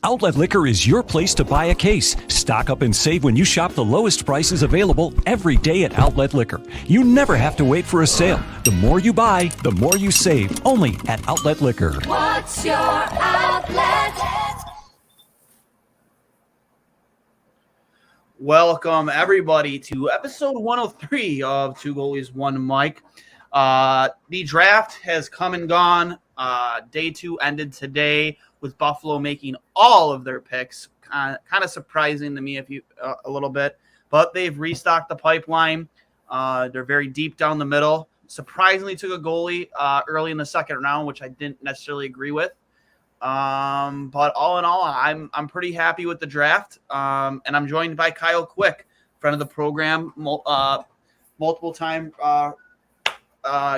Outlet Liquor is your place to buy a case. Stock up and save when you shop the lowest prices available every day at Outlet Liquor. You never have to wait for a sale. The more you buy, the more you save. Only at Outlet Liquor. What's your outlet? Welcome, everybody, to episode 103 of Two Goalies, One Mic. The draft has come and gone. Day 2 ended today with Buffalo making all of their picks. Kind of surprising to me a little bit, but they've restocked the pipeline. They're very deep down the middle. Surprisingly took a goalie early in the second round, which I didn't necessarily agree with. But all in all, I'm pretty happy with the draft. And I'm joined by Kyle Quick, friend of the program, multiple time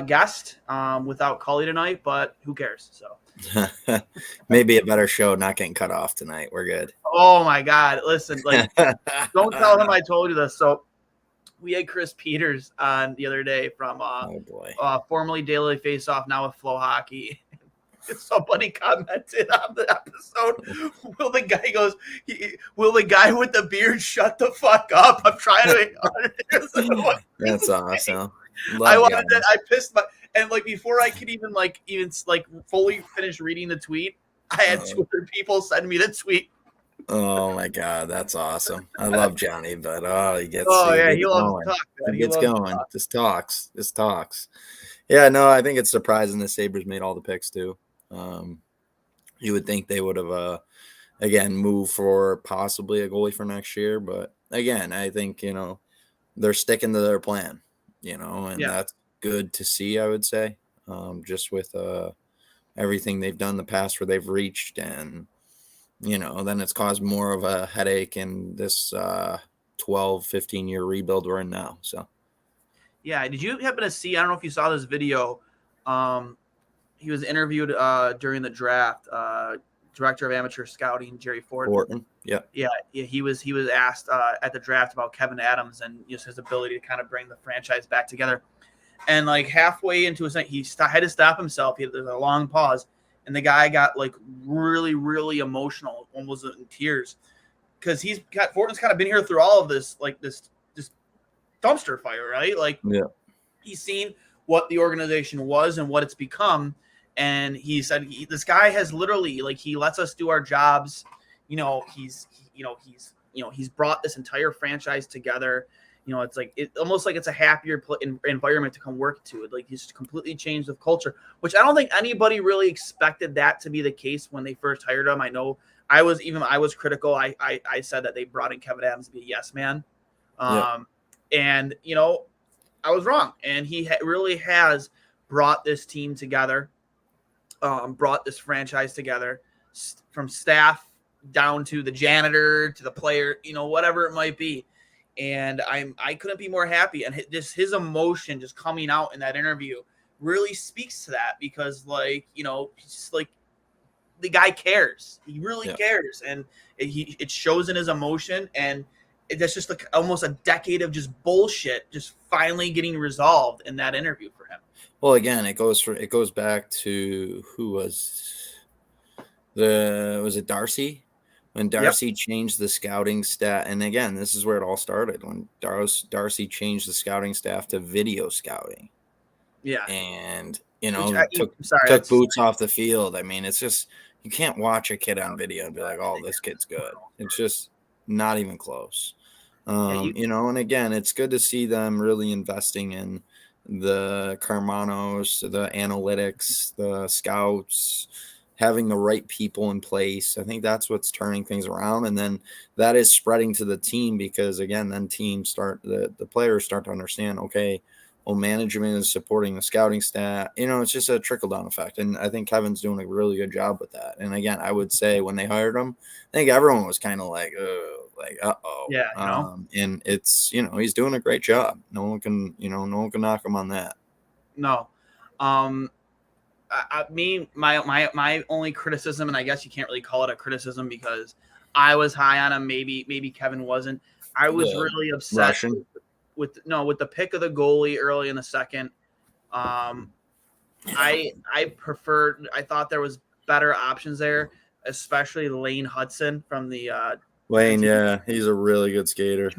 guest without Cully tonight, but who cares? So maybe a better show not getting cut off tonight. We're good. Oh my God. Listen, like, don't tell him I told you this. So we had Chris Peters on the other day from formerly Daily Face Off, now with Flow Hockey. Somebody commented on the episode. Will the guy with the beard shut the fuck up? I'm trying to. That's awesome. I pissed my, and like before I could even fully finish reading the tweet, I had 200 people send me the tweet. Oh my God, that's awesome. I love Johnny, but he gets he loves to talk. He gets going. Just talks. Yeah, no, I think it's surprising the Sabres made all the picks too. You would think they would have again moved for possibly a goalie for next year, but again, I think they're sticking to their plan. And that's good to see, I would say, just with everything they've done in the past where they've reached, and, then it's caused more of a headache in this 12, 15-year rebuild we're in now. So, yeah. Did you happen to see, I don't know if you saw this video, he was interviewed during the draft, director of amateur scouting, Jerry Fortin. Yeah. He was asked at the draft about Kevin Adams and just his ability to kind of bring the franchise back together. And like halfway into his night, he had to stop himself. There's a long pause, and the guy got like really, really emotional, almost in tears, because Fortin's kind of been here through all of this, like this dumpster fire, right? Like, he's seen what the organization was and what it's become. And he said, this guy has literally, like, he lets us do our jobs. He's brought this entire franchise together. It's like, almost like it's a happier environment to come work to. Like, he's completely changed the culture, which I don't think anybody really expected that to be the case when they first hired him. I know I was critical. I said that they brought in Kevin Adams to be a yes man. And, I was wrong. And he really has brought this team together. Brought this franchise together from staff down to the janitor to the player, whatever it might be. And I couldn't be more happy. And his emotion just coming out in that interview really speaks to that, because just like the guy cares. He really cares. And it shows in his emotion. And that's just like almost a decade of just bullshit just finally getting resolved in that interview for him. Well, again, it goes back to who was it Darcy? When Darcy changed the scouting staff, and again, this is where it all started, when Darcy changed the scouting staff to video scouting. Yeah. And took boots off the field. I mean, it's just, you can't watch a kid on video and be like, oh, this kid's good. It's just not even close. And again, it's good to see them really investing in the Carmanos, the analytics, the scouts, having the right people in place. I think that's what's turning things around. And then that is spreading to the team, because again, then the players start to understand, okay, well, management is supporting the scouting staff. It's just a trickle down effect. And I think Kevin's doing a really good job with that. And again, I would say when they hired him, I think everyone was kind of like, uh-oh. Yeah. And it's, he's doing a great job. No one can knock him on that. No. My only criticism, and I guess you can't really call it a criticism because I was high on him. Maybe Kevin wasn't. I was really upset with the pick of the goalie early in the second. I thought there was better options there. especially Lane Hudson from the Lane. Yeah, he's a really good skater.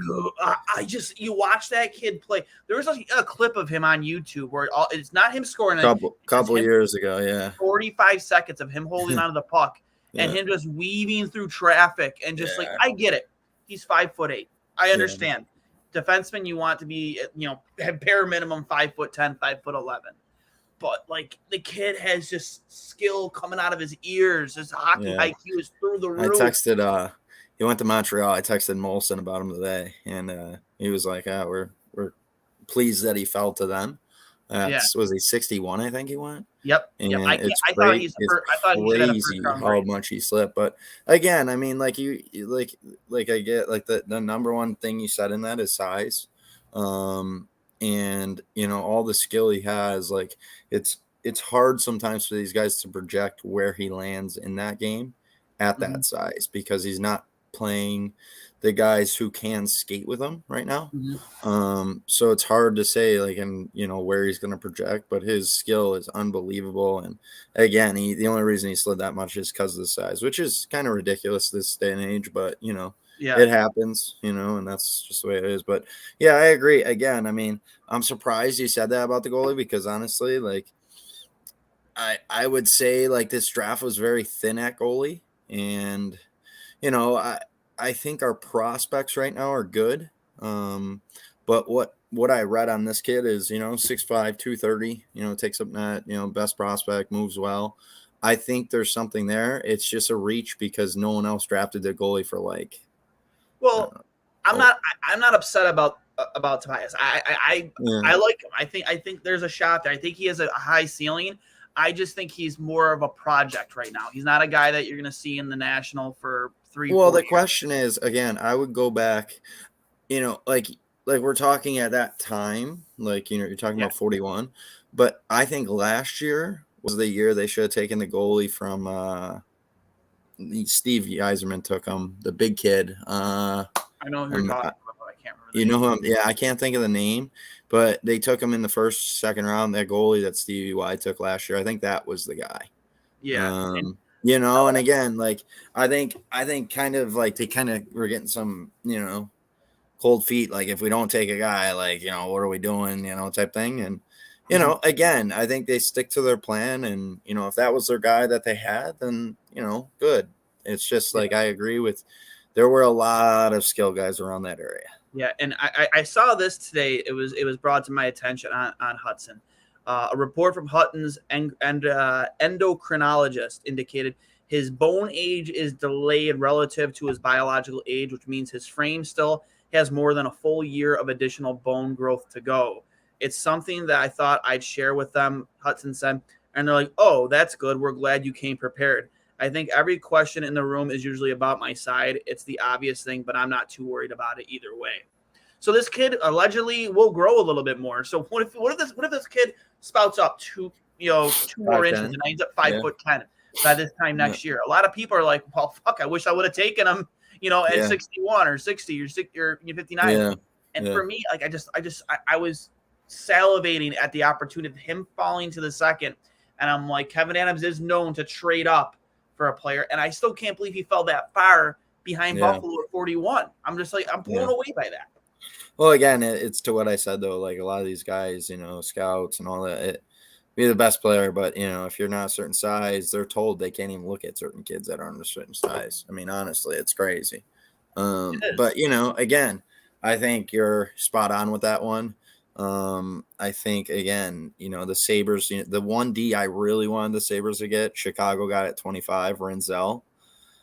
You watch that kid play. There was a clip of him on YouTube where it's not him scoring. Couple years ago, yeah. 45 seconds of him holding onto the puck and him just weaving through traffic and just like, I get it. He's 5'8". I understand. Defenseman, you want to be, have bare minimum 5'10", 5'11". But like the kid has just skill coming out of his ears. His hockey IQ is through the roof. I texted. He went to Montreal. I texted Molson about him today, and he was like, we're pleased that he fell to them." Was he 61? I think he went. Yep. And it's crazy how much he slipped. But again, I mean, like I get like the number one thing you said in that is size, and all the skill he has. Like it's hard sometimes for these guys to project where he lands in that game at that size because he's not playing the guys who can skate with him right now. So it's hard to say where he's going to project, but his skill is unbelievable. And again, the only reason he slid that much is because of the size, which is kind of ridiculous this day and age, but it happens, and that's just the way it is. But yeah, I agree. Again, I mean, I'm surprised you said that about the goalie because honestly, like I would say like this draft was very thin at goalie, and I think our prospects right now are good. But what I read on this kid is, 6'5", 230, takes up net, best prospect, moves well. I think there's something there. It's just a reach because no one else drafted their goalie for like. Well, I'm not upset about Tobias. I like him. I think there's a shot there. I think he has a high ceiling. I just think he's more of a project right now. He's not a guy that you're going to see in the national for 3 Well, the years. question is, again, I would go back, like we're talking at that time, like, you're talking about 41, but I think last year was the year they should have taken the goalie from Steve Yzerman took him, the big kid. I know who you're talking about, but I can't remember. You know who? I can't think of the name, but they took him in the second round. That goalie that Stevie Y took last year, I think that was the guy. Yeah. And again, like I think kind of like they kind of were getting some, cold feet. Like if we don't take a guy, like, what are we doing, type thing. And, again, I think they stick to their plan. And, if that was their guy that they had, then, good. It's just like I agree with. There were a lot of skill guys around that area. Yeah, and I saw this today. It was brought to my attention on Hudson. A report from Hutton's endocrinologist indicated his bone age is delayed relative to his biological age, which means his frame still has more than a full year of additional bone growth to go. It's something that I thought I'd share with them, Hudson said. And they're like, oh, that's good. We're glad you came prepared. I think every question in the room is usually about my side. It's the obvious thing, but I'm not too worried about it either way. So this kid allegedly will grow a little bit more. So what if this kid spouts up 2 more inches and ends up 5'10" by this time next year? A lot of people are like, well, fuck, I wish I would have taken him, at 61 or 60 or 59. Yeah. And for me, like I was salivating at the opportunity of him falling to the second. And I'm like, Kevyn Adams is known to trade up for a player, and I still can't believe he fell that far behind Buffalo at 41. I'm just like, I'm blown away by that. Well, again, it's to what I said though. Like a lot of these guys, scouts and all that, be the best player, but if you're not a certain size, they're told they can't even look at certain kids that aren't a certain size. I mean, honestly, it's crazy. But again, I think you're spot on with that one. I think again, the Sabres, the 1D I really wanted the Sabres to get, Chicago got at 25, Renzel.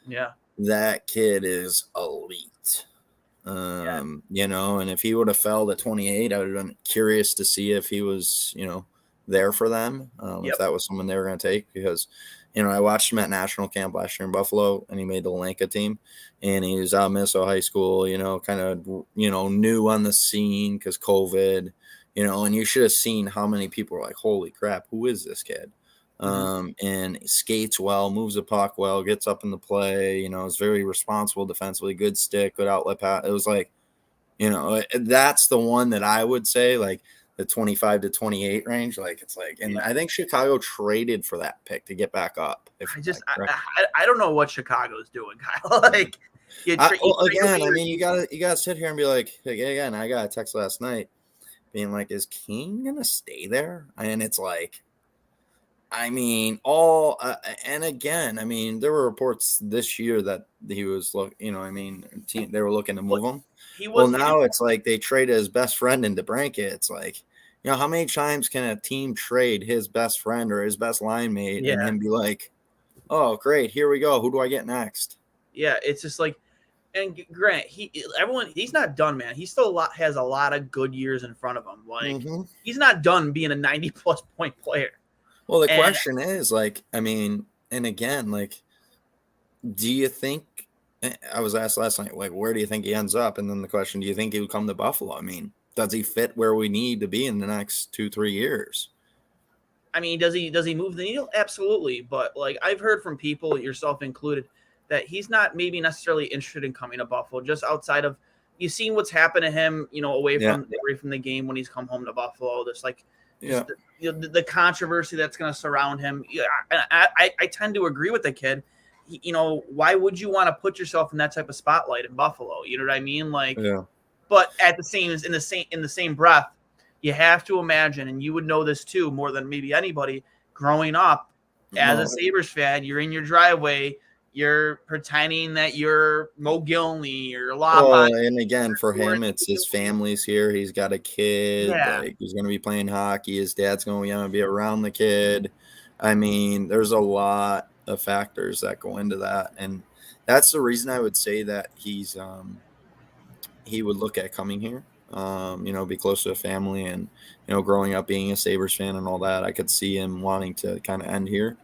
Yeah. That kid is elite. And if he would have fell to 28, I would have been curious to see if he was, there for them. If that was someone they were going to take, because, I watched him at national camp last year in Buffalo, and he made the Lanka team, and he was out of Minnesota high school, kind of, new on the scene because COVID, and you should have seen how many people were like, holy crap, who is this kid? And skates well, moves the puck well, gets up in the play, is very responsible defensively, good stick, good outlet pass. It was like, that's the one that I would say, like, the 25 to 28 range. Like it's like, and I think Chicago traded for that pick to get back up. I don't know what Chicago's doing, Kyle. Like, I mean, you gotta sit here and be like, again, I got a text last night being like, is King gonna stay there? And it's like, I mean, and again, I mean, there were reports this year that he was they were looking to move him. Now it's like they traded his best friend into DeBrincat. It's like, how many times can a team trade his best friend or his best line mate and him be like, oh, great, here we go. Who do I get next? Yeah, it's just like, and Grant, he's not done, man. He still has a lot of good years in front of him. Like, he's not done being a 90-plus point player. Well, the question is, like, I mean, and again, like, do you think – I was asked last night, like, where do you think he ends up? And then the question, do you think he would come to Buffalo? I mean, does he fit where we need to be in the next 2-3 years? I mean, does he move the needle? Absolutely. But, like, I've heard from people, yourself included, that he's not maybe necessarily interested in coming to Buffalo, just outside of – you've seen what's happened to him, away from the game when he's come home to Buffalo. There's, like – the controversy that's going to surround him. I tend to agree with the kid. Why would you want to put yourself in that type of spotlight in Buffalo? You know what I mean? Like, but in the same breath, you have to imagine, and you would know this too, more than maybe anybody, growing up as a Sabres fan, you're in your driveway, you're pretending that you're Mo Gilney or Lava. And again, for him, it's his family's here. He's got a kid. Like, he's going to be playing hockey. His dad's going to be around the kid. I mean, there's a lot of factors that go into that. And that's the reason I would say that he would look at coming here, be close to a family and, growing up being a Sabres fan and all that. I could see him wanting to kind of end here.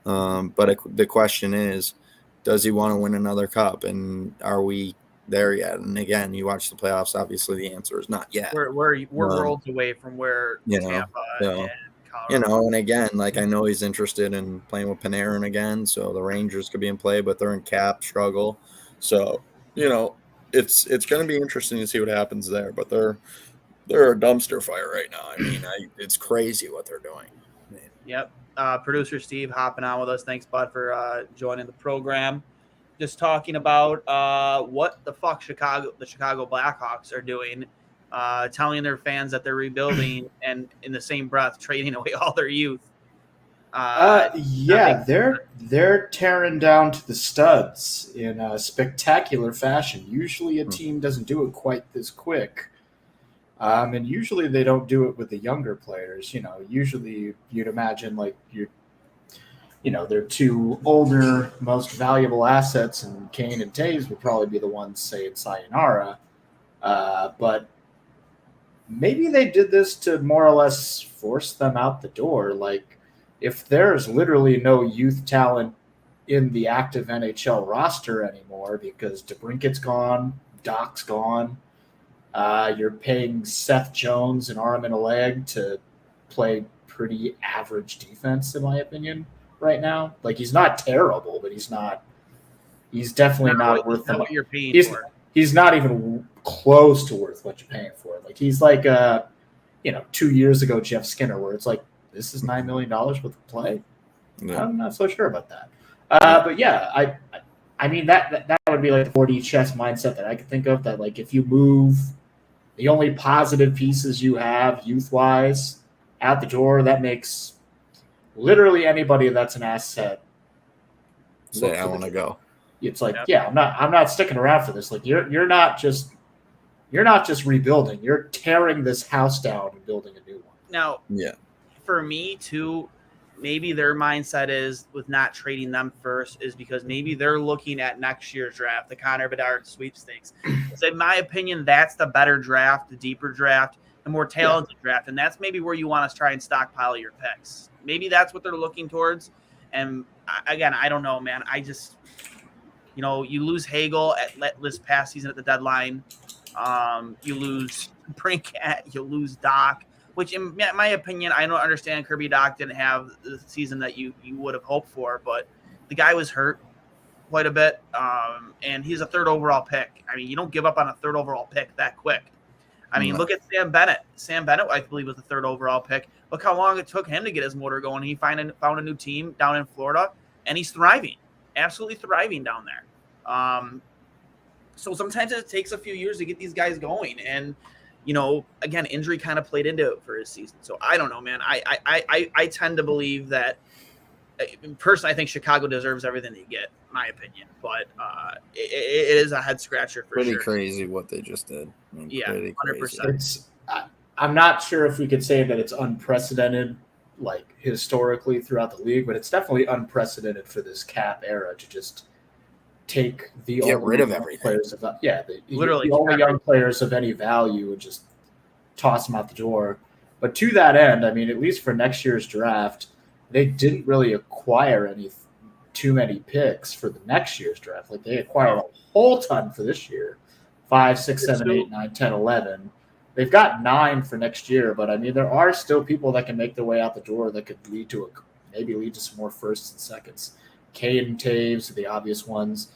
But the question is, does he want to win another cup? And are we there yet? And again, you watch the playoffs. Obviously, the answer is not yet. We're worlds away from where Tampa and Colorado. And again, like, I know he's interested in playing with Panarin again, so the Rangers could be in play, but they're in cap struggle. So it's going to be interesting to see what happens there. But they're a dumpster fire right now. I mean, it's crazy what they're doing. Yep. Producer Steve hopping on with us. Thanks, bud, for joining the program. Just talking about what the fuck the Chicago Blackhawks are doing, telling their fans that they're rebuilding and in the same breath trading away all their youth. They're tearing down to the studs in a spectacular fashion. Usually a team doesn't do it quite this quick. And usually they don't do it with the younger players. Usually you'd imagine like their two older, most valuable assets, and Kane and Taves would probably be the ones saying sayonara. But maybe they did this to more or less force them out the door. Like, if there's literally no youth talent in the active NHL roster anymore because DeBrincat's gone, Doc's gone, you're paying Seth Jones an arm and a leg to play pretty average defense, in my opinion, right now. Like, he's not terrible, but he's definitely not worth the money you're paying for. He's not even close to worth what you're paying for. Like, he's like 2 years ago Jeff Skinner, where it's like, this is $9 million worth of play. Yeah. I'm not so sure about that. But yeah, I mean that would be like the 40 chess mindset that I could think of, that like if you move the only positive pieces you have youth-wise out the door, that makes literally anybody that's an asset say, I want to go. It's like, I'm not sticking around for this. Like, you're not just rebuilding. You're tearing this house down and building a new one. Now, for me too, maybe their mindset is with not trading them first is because maybe they're looking at next year's draft, the Connor Bedard sweepstakes. So in my opinion, that's the better draft, the deeper draft, the more talented draft. And that's maybe where you want to try and stockpile your picks. Maybe that's what they're looking towards. And again, I don't know, man. I just, you lose Hagel at this past season at the deadline. You lose Brinkat, you lose Doc, which in my opinion, I don't understand. Kirby Doc didn't have the season that you would have hoped for, but the guy was hurt quite a bit. And he's a third overall pick. I mean, you don't give up on a third overall pick that quick. I mean, look at Sam Bennett. Sam Bennett, I believe, was the 3rd overall pick. Look how long it took him to get his motor going. He found a new team down in Florida, and he's thriving, absolutely thriving down there. So sometimes it takes a few years to get these guys going, and again, injury kind of played into it for his season. So I don't know, man. I tend to believe that. Personally, I think Chicago deserves everything they get, my opinion. But it is a head scratcher for pretty sure. crazy what they just did. I mean, yeah, 100%. I'm not sure if we could say that it's unprecedented, like historically throughout the league, but it's definitely unprecedented for this cap era to just take the get rid of everything. Players of literally the only young players of any value and just toss them out the door. But to that end, I mean, at least for next year's draft, they didn't really acquire too many picks for the next year's draft. Like they acquired a whole ton for this year. 5, 6, 7, 8, 9, 10, 11. They've got 9 for next year, but I mean, there are still people that can make their way out the door that could lead to some more firsts and seconds. Cade and Taves are the obvious ones.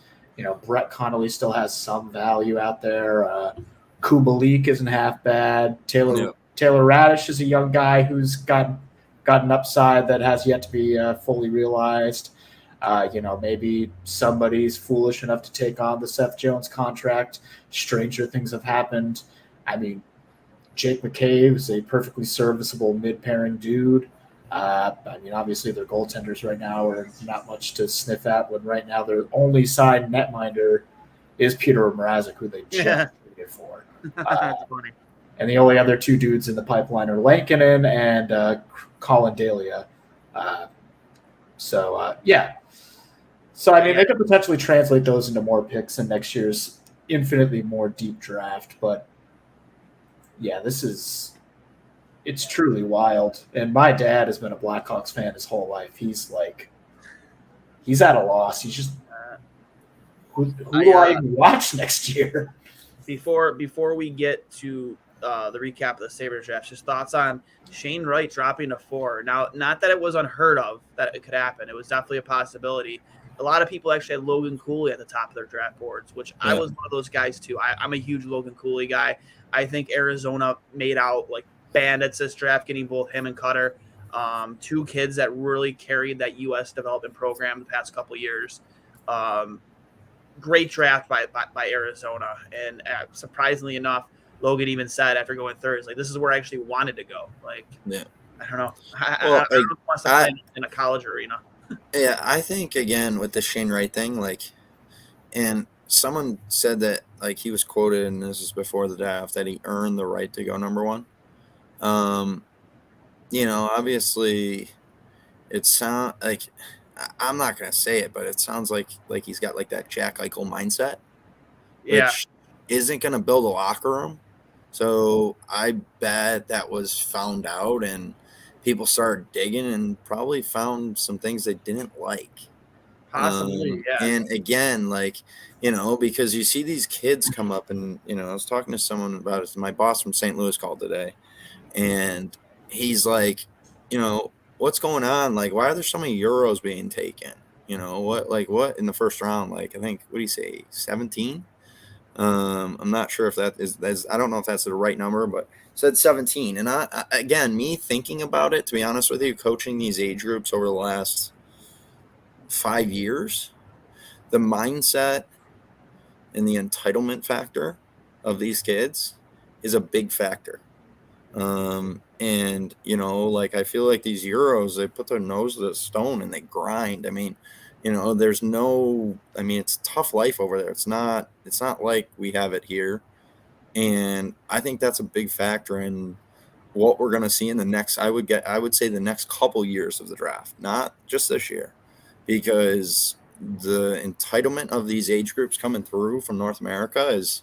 Brett Connolly still has some value out there. Kubalik isn't half bad. Taylor Radish is a young guy who's got an upside that has yet to be fully realized. Maybe somebody's foolish enough to take on the Seth Jones contract. Stranger things have happened. I mean, Jake McCabe is a perfectly serviceable mid-pairing dude. Obviously their goaltenders right now are not much to sniff at when right now their only signed netminder is Peter Mrazek, who they just traded for. That's funny. And the only other 2 dudes in the pipeline are Lankinen and Colin Dahlia. So, I mean, they could potentially translate those into more picks in next year's infinitely more deep draft. But, yeah, it's truly wild. And my dad has been a Blackhawks fan his whole life. He's at a loss. He's just, who do I even watch next year? Before we get to the recap of the Sabres draft, just thoughts on Shane Wright dropping to 4. Now, not that it was unheard of that it could happen. It was definitely a possibility. A lot of people actually had Logan Cooley at the top of their draft boards, which I was one of those guys too. I'm a huge Logan Cooley guy. I think Arizona made out like bandits this draft, getting both him and Cutter, 2 kids that really carried that U.S. development program the past couple of years. Great draft by Arizona, and surprisingly enough, Logan even said after going 3rd, like, this is where I actually wanted to go. Like, I don't know. I don't know if wants to play in a college arena. Yeah, I think again with the Shane Wright thing, and someone said that he was quoted, and this is before the draft, that he earned the right to go number 1. Obviously, it sounds like, I'm not gonna say it, but it sounds like he's got that Jack Eichel mindset, which isn't gonna build a locker room. So I bet that was found out, and people started digging and probably found some things they didn't like. Possibly, yeah. And again, because you see these kids come up, and I was talking to someone about it. My boss from St. Louis called today, and he's like, what's going on? Like, why are there so many Euros being taken? What in the first round? I think, what do you say, 17? I'm not sure if that is, I don't know if that's the right number, but said 17. And again, me thinking about it, to be honest with you, coaching these age groups over the last 5 years, the mindset and the entitlement factor of these kids is a big factor. And I feel like these Euros, they put their nose to the stone and they grind. I mean, there's it's tough life over there. It's not like we have it here. And I think that's a big factor in what we're going to see in the next, I would say the next couple years of the draft, not just this year, because the entitlement of these age groups coming through from North America is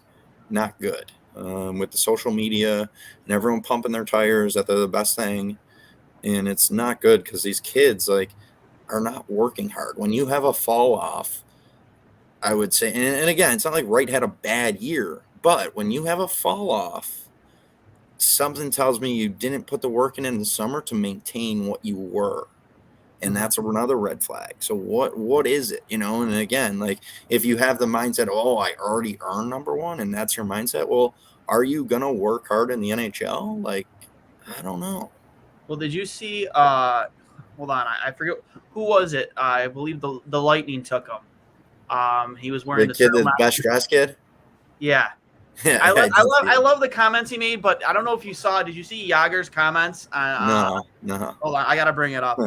not good. With the social media and everyone pumping their tires that they're the best thing. And it's not good because these kids are not working hard. When you have a fall off, I would say, and again, it's not like Wright had a bad year, but when you have a fall off, something tells me you didn't put the work in the summer to maintain what you were. And that's another red flag. So what is it? And again, if you have the mindset, I already earned number 1, and that's your mindset, well, are you gonna work hard in the NHL? Like, I don't know. Well, did you see? Hold on, I forget who was it. I believe the Lightning took him. He was wearing The kid, the best dressed kid. Yeah. Yeah, I love the comments he made, but I don't know if you saw. Did you see Jágr's comments? No. Hold on, I gotta bring it up.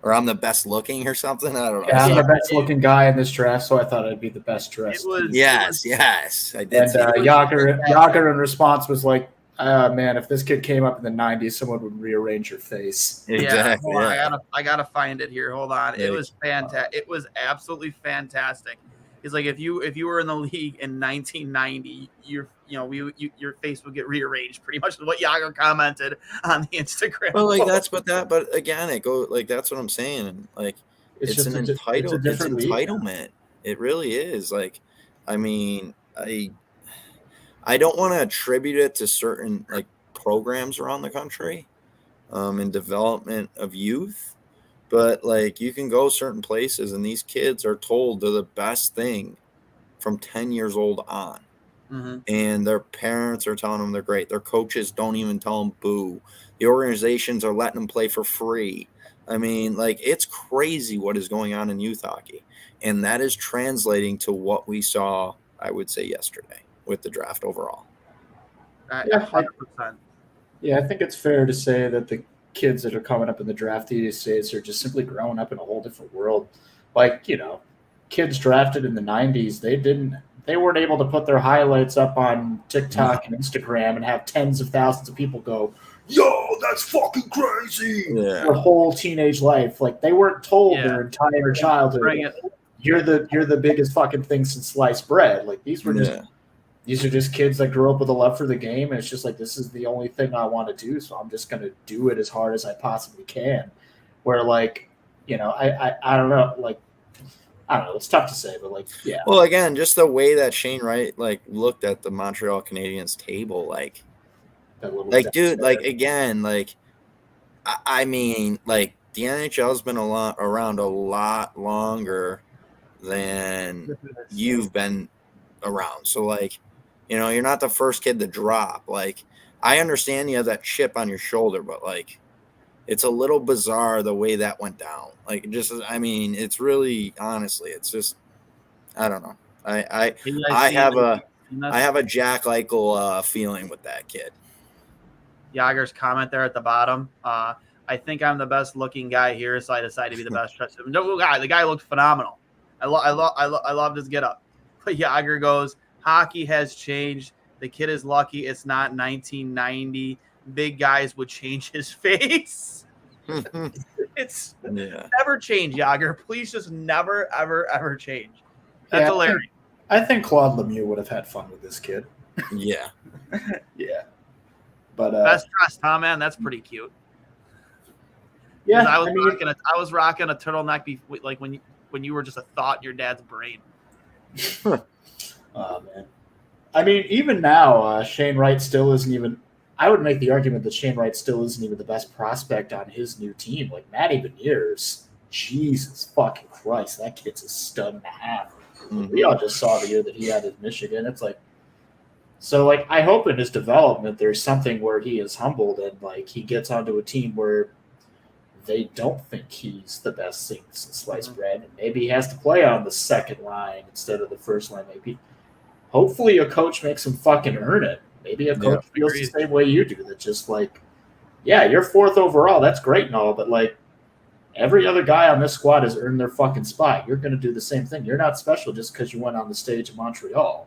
Or I'm the best looking or something. I don't know. Yeah, I'm the best looking guy in this draft, so I thought I'd be the best dressed. Yes. I did. And Jágr in response was like, man, if this kid came up in the 90s, someone would rearrange your face. Exactly. Yeah, I gotta find it here. Hold on. It was fantastic. It was absolutely fantastic. It's like if you were in the league in 1990, your face would get rearranged. Pretty much what Jágr commented on the Instagram. Well, like but again, it goes like that's what I'm saying. Like it's an entitlement. It really is. Like, I mean, I don't want to attribute it to certain like programs around the country, in development of youth. But like you can go certain places and these kids are told they're the best thing from 10 years old on. Mm-hmm. And their parents are telling them they're great. Their coaches don't even tell them boo. The organizations are letting them play for free. I mean, like it's crazy what is going on in youth hockey. And that is translating to what we saw, I would say, yesterday with the draft overall. 100%. Yeah, I think it's fair to say that the kids that are coming up in the draft these days are just simply growing up in a whole different world. Like, kids drafted in the 90s, they weren't able to put their highlights up on TikTok and Instagram and have tens of thousands of people go, yo, that's fucking crazy. Yeah. Their whole teenage life. Like they weren't told their entire childhood, you're the biggest fucking thing since sliced bread. Like these are just kids that grew up with a love for the game, and it's just like, this is the only thing I want to do, so I'm just going to do it as hard as I possibly can. Where, like, I don't know, like, I don't know, it's tough to say, but, like, yeah. Well, again, just the way that Shane Wright, like, looked at the Montreal Canadiens table, like dude, like, again, like, I mean, like, the NHL's been around a lot longer than you've been around. So, like, you're not the first kid to drop. Like, I understand you have that chip on your shoulder, but like, it's a little bizarre the way that went down. Like, it's really, honestly, it's just, I don't know. I have a Jack Eichel feeling with that kid. Jágr's comment there at the bottom. I think I'm the best looking guy here, so I decided to be the best dressed. No guy, the guy looked phenomenal. I loved his get up. But Jágr goes, hockey has changed. The kid is lucky it's not 1990. Big guys would change his face. It's never change, Jágr. Please just never, ever, ever change. That's hilarious. I think Claude Lemieux would have had fun with this kid. Yeah. Yeah. But best dressed, huh, man? That's pretty cute. Yeah. I was rocking a turtleneck like when you were just a thought in your dad's brain. Oh, man. I mean, even now, Shane Wright still isn't even – I would make the argument that Shane Wright still isn't even the best prospect on his new team. Like, Matty Beniers, Jesus fucking Christ, that kid's a stud and a half. Mm-hmm. We all just saw the year that he had at Michigan. It's like – so, like, I hope in his development there's something where he is humbled and, like, he gets onto a team where they don't think he's the best thing since sliced bread. And maybe he has to play on the second line instead of the first line. Maybe – hopefully a coach makes him fucking earn it. Maybe a coach feels the same way you do. That just like, yeah, you're fourth overall. That's great and all, but like every other guy on this squad has earned their fucking spot. You're going to do the same thing. You're not special just because you went on the stage in Montreal.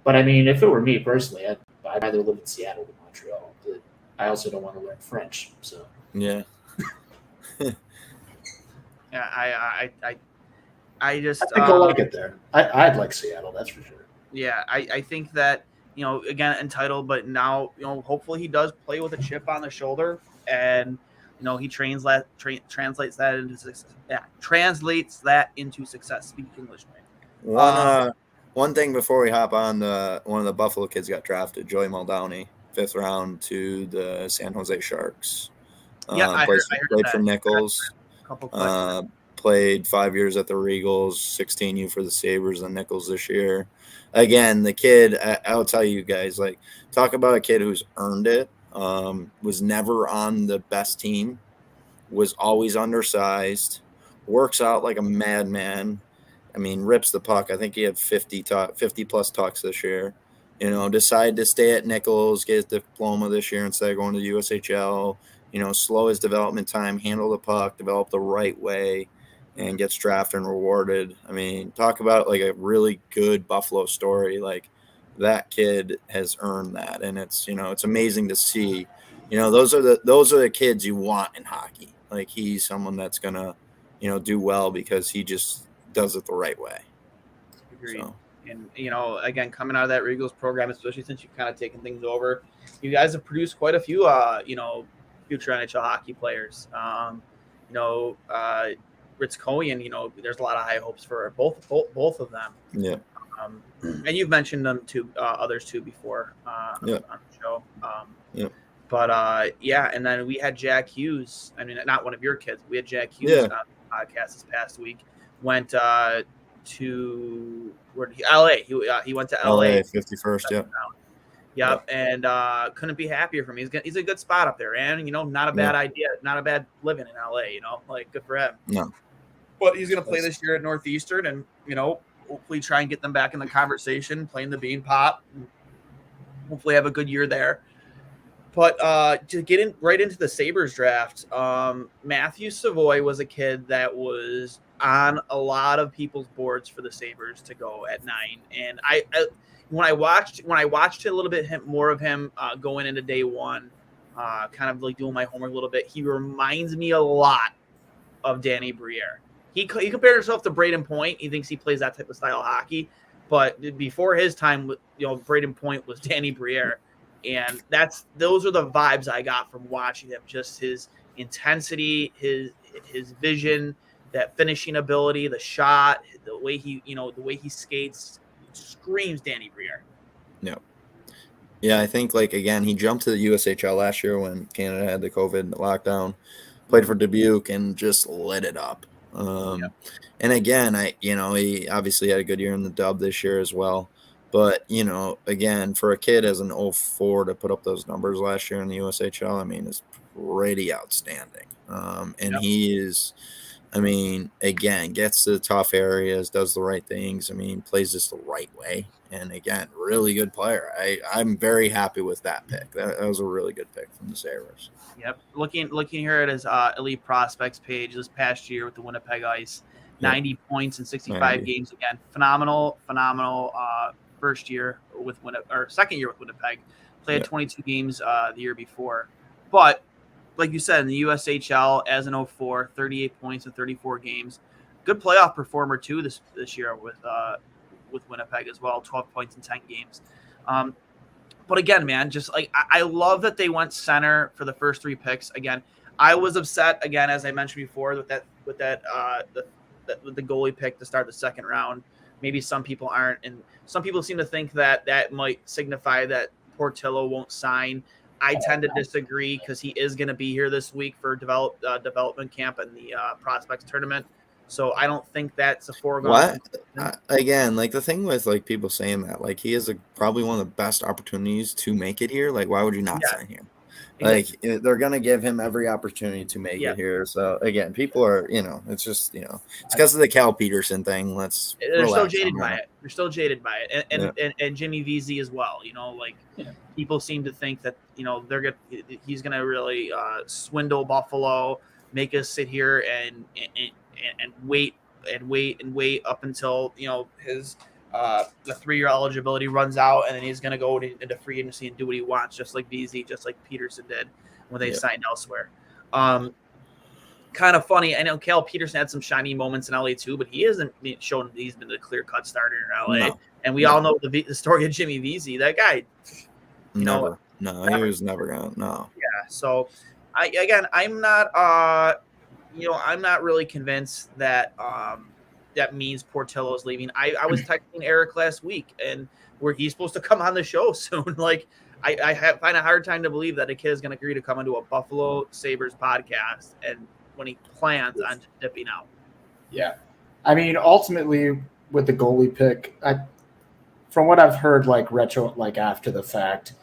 But I mean, if it were me personally, I'd rather live in Seattle than Montreal. But I also don't want to learn French. So yeah. Yeah, I just I think I'll like it there. I'd like Seattle, that's for sure. Yeah, I think that, again, entitled, but now, hopefully he does play with a chip on the shoulder and, he translates that into success. Yeah, translates that into success. Speak English, man. One thing before we hop on, one of the Buffalo kids got drafted, Joey Muldowney, 5th round to the San Jose Sharks. Yeah, I heard played that. for Nichols. played 5 years at the Regals, 16U for the Sabres and Nichols this year. Again, the kid, I'll tell you guys, like, talk about a kid who's earned it, was never on the best team, was always undersized, works out like a madman. I mean, rips the puck. I think he had 50 plus tucks this year. You know, decided to stay at Nichols, get his diploma this year instead of going to the USHL. You know, slow his development time, handle the puck, develop the right way, and gets drafted and rewarded. I mean, talk about like a really good Buffalo story. Like, that kid has earned that, and it's, you know, it's amazing to see. You know, those are the kids you want in hockey. Like, he's someone that's gonna, you know, do well because he just does it the right way. Agreed. So. And, you know, again, coming out of that Regals program, especially since you've kind of taken things over, you guys have produced quite a few, you know, future NHL hockey players. You know, Ritz Cohen, you know, there's a lot of high hopes for both of them. Yeah. And you've mentioned them to others too before on the show. Yeah. But yeah, and then we had Jack Hughes. I mean, not one of your kids. We had Jack Hughes on the podcast this past week. Went to LA. He went to LA. 51st. Yeah. Yep, and couldn't be happier for me. He's a good spot up there, and, you know, not a bad idea, not a bad living in LA. You know, like, good for him. No, but he's going to play this year at Northeastern, and, you know, hopefully try and get them back in the conversation, playing the Bean Pop. Hopefully have a good year there. But to get right into the Sabres draft, Matthew Savoy was a kid that was on a lot of people's boards for the Sabres to go at 9. And I when I watched a little bit more of him going into day one, kind of like doing my homework a little bit, he reminds me a lot of Danny Briere. He compared himself to Braden Point. He thinks he plays that type of style of hockey. But before his time, you know, Braden Point was Danny Briere. And those are the vibes I got from watching him. Just his intensity, his vision, that finishing ability, the shot, the way he skates, screams Danny Briere. Yeah. Yeah, I think, like, again, he jumped to the USHL last year when Canada had the COVID lockdown, played for Dubuque, and just lit it up. And again, he obviously had a good year in the dub this year as well. But, you know, again, for a kid as an 04 to put up those numbers last year in the USHL, I mean, is pretty outstanding. And he is, I mean, again, gets to the tough areas, does the right things. I mean, plays this the right way. And, again, really good player. I'm very happy with that pick. That was a really good pick from the Sabres. Yep. Looking here at his Elite Prospects page this past year with the Winnipeg Ice, 90 points in 65 games. Again, phenomenal first year with second year with Winnipeg. Played 22 games the year before. But like you said, in the USHL as an 04, 38 points in 34 games. Good playoff performer too this year with Winnipeg as well, 12 points in 10 games. But again, man, just like I love that they went center for the first 3 picks. Again, I was upset again, as I mentioned before, with the goalie pick to start the second round. Maybe some people aren't, and some people seem to think that might signify that Portillo won't sign. I tend to disagree because he is going to be here this week for development camp and the prospects tournament. So I don't think that's a foregone. Again, like, the thing with, like, people saying that, like, he is probably one of the best opportunities to make it here. Like, why would you not sign him? Like, they're going to give him every opportunity to make it here. So, again, people are, you know, it's just, you know, it's because of the Cal Peterson thing. They're still jaded by it. They're still jaded by it. And Jimmy VZ as well. You know, like, people seem to think that, you know, he's going to really swindle Buffalo, make us sit here and wait up until, you know, his the 3-year eligibility runs out, and then he's going to go into free agency and do what he wants, just like VZ, just like Peterson did when they signed elsewhere. Kind of funny. I know Cal Peterson had some shiny moments in LA too, but he hasn't shown he's been the clear-cut starter in LA. No. And we all know the story of Jimmy VZ. That guy, he was never going to. No. Yeah. So, I'm not. I'm not really convinced that that means Portillo is leaving. I was texting Eric last week, and where he's supposed to come on the show soon. Like, I find a hard time to believe that a kid is going to agree to come into a Buffalo Sabres podcast and when he plans on dipping out. Yeah. I mean, ultimately, with the goalie pick, from what I've heard, after the fact,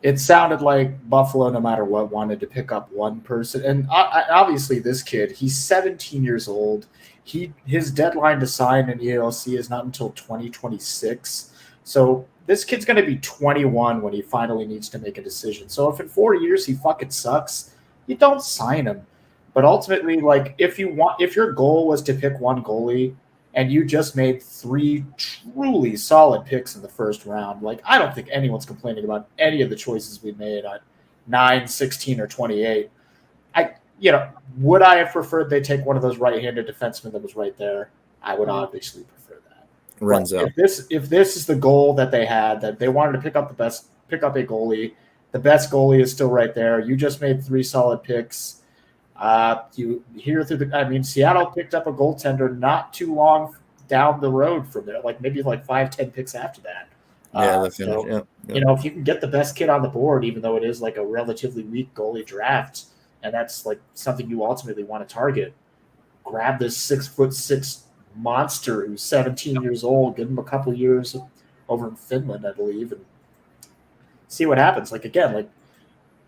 it sounded like Buffalo, no matter what, wanted to pick up one person. And obviously, this kid, he's 17 years old. His deadline to sign an ELC is not until 2026. So this kid's going to be 21 when he finally needs to make a decision. So if in 4 years he fucking sucks, you don't sign him. But ultimately, if your goal was to pick one goalie and you just made 3 truly solid picks in the first round, I don't think anyone's complaining about any of the choices we made at 9, 16, or 28. Would I have preferred they take one of those right-handed defensemen that was right there? I would obviously prefer that. Renzo. If this is the goal that they had, that they wanted to pick up a goalie, the best goalie is still right there. You just made 3 solid picks. Seattle picked up a goaltender not too long down the road from there, maybe 5-10 picks after that. If you can get the best kid on the board, even though it is a relatively weak goalie draft, and that's something you ultimately want to target, grab this 6'6" monster who's 17 years old, give him a couple years over in Finland, I believe, and see what happens.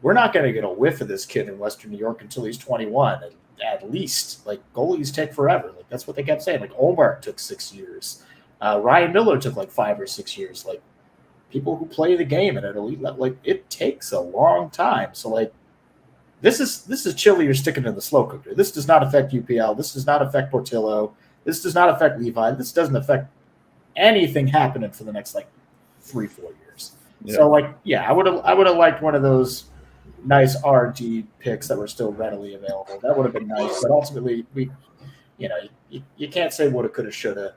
We're not going to get a whiff of this kid in Western New York until he's 21, at least. Goalies take forever. That's what they kept saying. Omar took 6 years. Ryan Miller took 5 or 6 years. People who play the game at an elite level, it takes a long time. So this is chili you're sticking in the slow cooker. This does not affect UPL. This does not affect Portillo. This does not affect Levi. This doesn't affect anything happening for the next 3-4 years. Yeah. So I would have liked one of those nice RD picks that were still readily available. That would have been nice, but ultimately you can't say woulda, coulda, shoulda.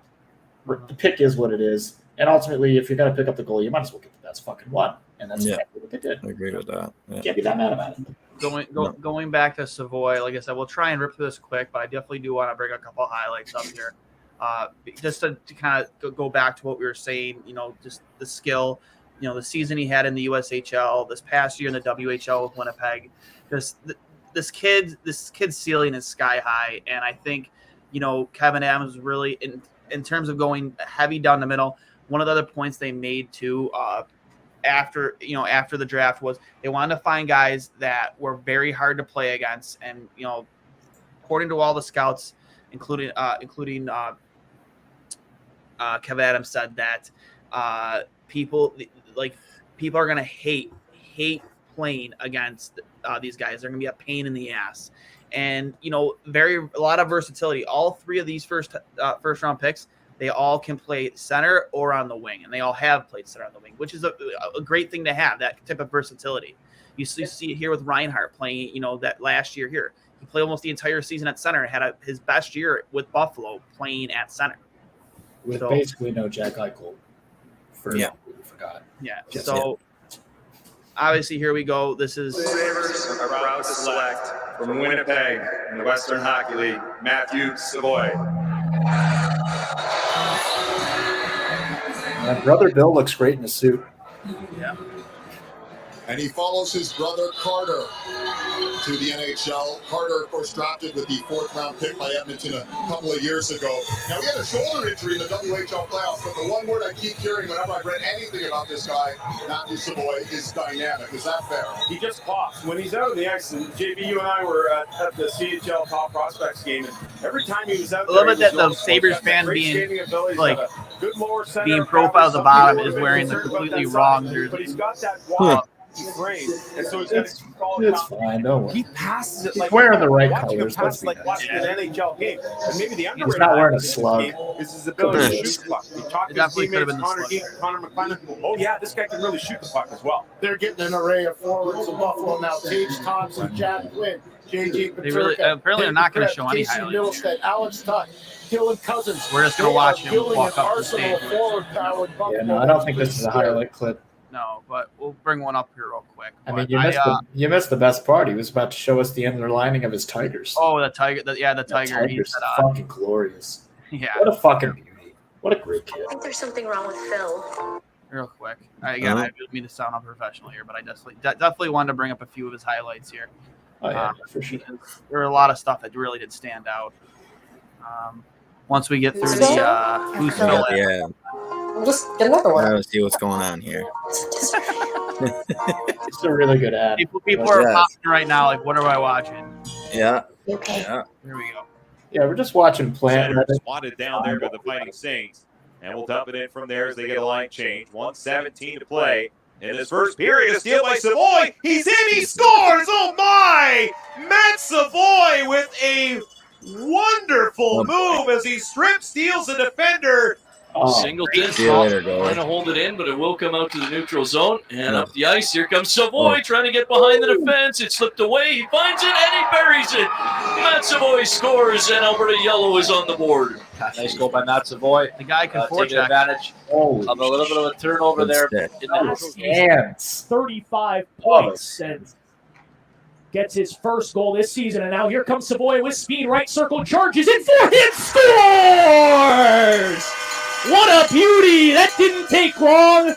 The pick is what it is, and ultimately, if you're going to pick up the goalie, you might as well get the best fucking one, and that's exactly what they did. I agree with that. Yeah. Can't be that mad about it. Going back to Savoy, like I said, we'll try and rip through this quick, but I definitely do want to bring a couple highlights up here, just to kind of go back to what we were saying. Just the skill. The season he had in the USHL, this past year in the WHL with Winnipeg, this kid's ceiling is sky high, and I think Kevin Adams really in terms of going heavy down the middle. One of the other points they made too after the draft was they wanted to find guys that were very hard to play against, and according to all the scouts, including Kevin Adams said that people are going to hate playing against these guys. They're going to be a pain in the ass. And, a lot of versatility. All 3 of these first round picks, they all can play center or on the wing, and they all have played center on the wing, which is a great thing to have, that type of versatility. You see it here with Reinhart playing, that last year here. He played almost the entire season at center and had his best year with Buffalo playing at center. With basically no Jack Eichel. We forgot. Yeah. Obviously, here we go. This is Sabres are proud to select from Winnipeg in the Western Hockey League, Matthew Savoy. My brother Bill looks great in a suit. Yeah. And he follows his brother Carter to the NHL. Carter, of course, drafted with the 4th-round pick by Edmonton a couple of years ago. Now, he had a shoulder injury in the WHL playoffs, but the one word I keep hearing whenever I've read anything about this guy, Matthew Savoy, is dynamic. Is that fair? He just pops. When he's out in the ice, and JB, you and I were at the CHL Top Prospects game, and every time he was out there, I love it that the Sabres fan being profiled at the bottom is wearing the completely wrong jersey. But he's got that wall. Frame, and so it's fine. Don't worry. He passes it he's wearing the right colors. Watching an NHL game, and maybe the he's not wearing a slug. Is his ability to shoot the puck. He talked to his teammates, Connor McLennan. Oh yeah, this guy can really shoot the puck as well. They're getting an array of forwards in Buffalo now: Tage Thompson, Jack Quinn, JJ Peterka. Apparently they're not going to show any highlights. Middlestead, Alex Tuck, Dylan Cousins. We're just going to watch him walk up the stage. Yeah, no, I don't think this is a highlight clip. No, but we'll bring one up here real quick. I mean, you missed the best part. He was about to show us the underlining of his Tigers. Oh, the Tiger. The Tiger. Tiger's fucking glorious. Yeah. What a fucking beauty. What a great kid. I think there's something wrong with Phil. Real quick. I didn't mean to sound unprofessional here, but I definitely wanted to bring up a few of his highlights here. Oh, yeah, for sure. There were a lot of stuff that really did stand out. once we get through the who's Phil. Yeah. We'll just get another one. Let's see what's going on here. It's a really good ad. People are popping right now. Like, what am I watching? Yeah. Okay. Yeah. Here we go. Yeah, we're just watching Plant. Swatted down there by the Fighting Saints. And we'll dump it in from there as they get a line change. 1:17 to play. In this first period, a steal by Savoy. He's in, he scores! Oh my! Matt Savoy with a wonderful move as he strip steals a defender. Singleton trying to hold it in, but it will come out to the neutral zone. And up the ice, here comes Savoy trying to get behind the defense. It slipped away. He finds it, and he buries it. Matt Savoy scores, and Alberta Yellow is on the board. Nice goal by Matt Savoy. The guy can taking advantage of a little bit of a turnover there. In the 35 points and gets his first goal this season. And now here comes Savoy with speed. Right circle, charges in for him, scores! What a beauty! That didn't take long.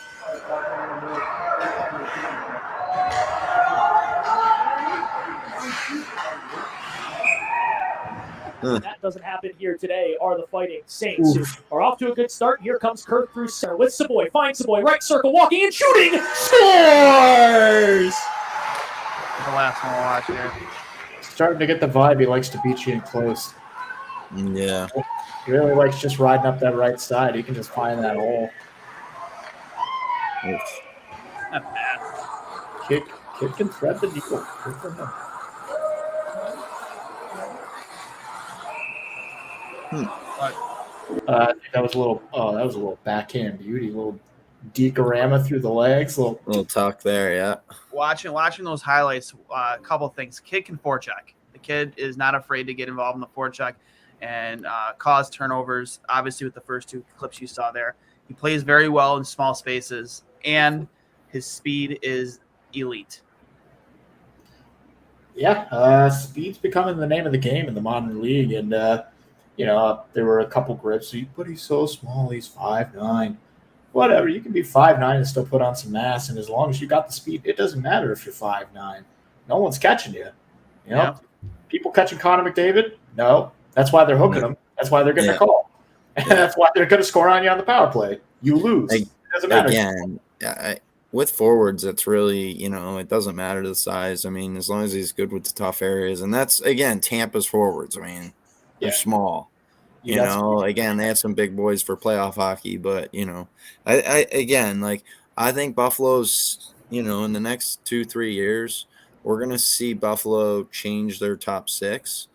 That doesn't happen here today. Are the Fighting Saints who are off to a good start. Here comes Kirk through center with Savoy. Finds Savoy. Right circle, walking and shooting. Scores! The last one we'll watch here. Starting to get the vibe. He likes to beat you in close. Yeah. He really likes just riding up that right side. He can just find that hole. Not bad. Kid can thread the needle. Good for him. I think that was a little backhand beauty, a little decorama through the legs, little tuck there, yeah. Watching those highlights, a couple things. Kid can forecheck. The kid is not afraid to get involved in the forecheck and cause turnovers. Obviously, with the first two clips you saw there, he plays very well in small spaces, and his speed is elite. Yeah, speed's becoming the name of the game in the modern league, and there were a couple grips, but he's so small. He's 5'9". Whatever, you can be 5'9" and still put on some mass, and as long as you got the speed, it doesn't matter if you're 5'9". No one's catching you. People catching Connor McDavid? No. That's why they're hooking him. That's why they're getting a call. And that's why they're going to score on you on the power play. You lose. It doesn't matter. Again, with forwards, it's really, it doesn't matter the size. I mean, as long as he's good with the tough areas. And that's, again, Tampa's forwards. I mean, they're small. Again, they have some big boys for playoff hockey. But, I think Buffalo's, in the next 2-3 years, we're going to see Buffalo change their top six.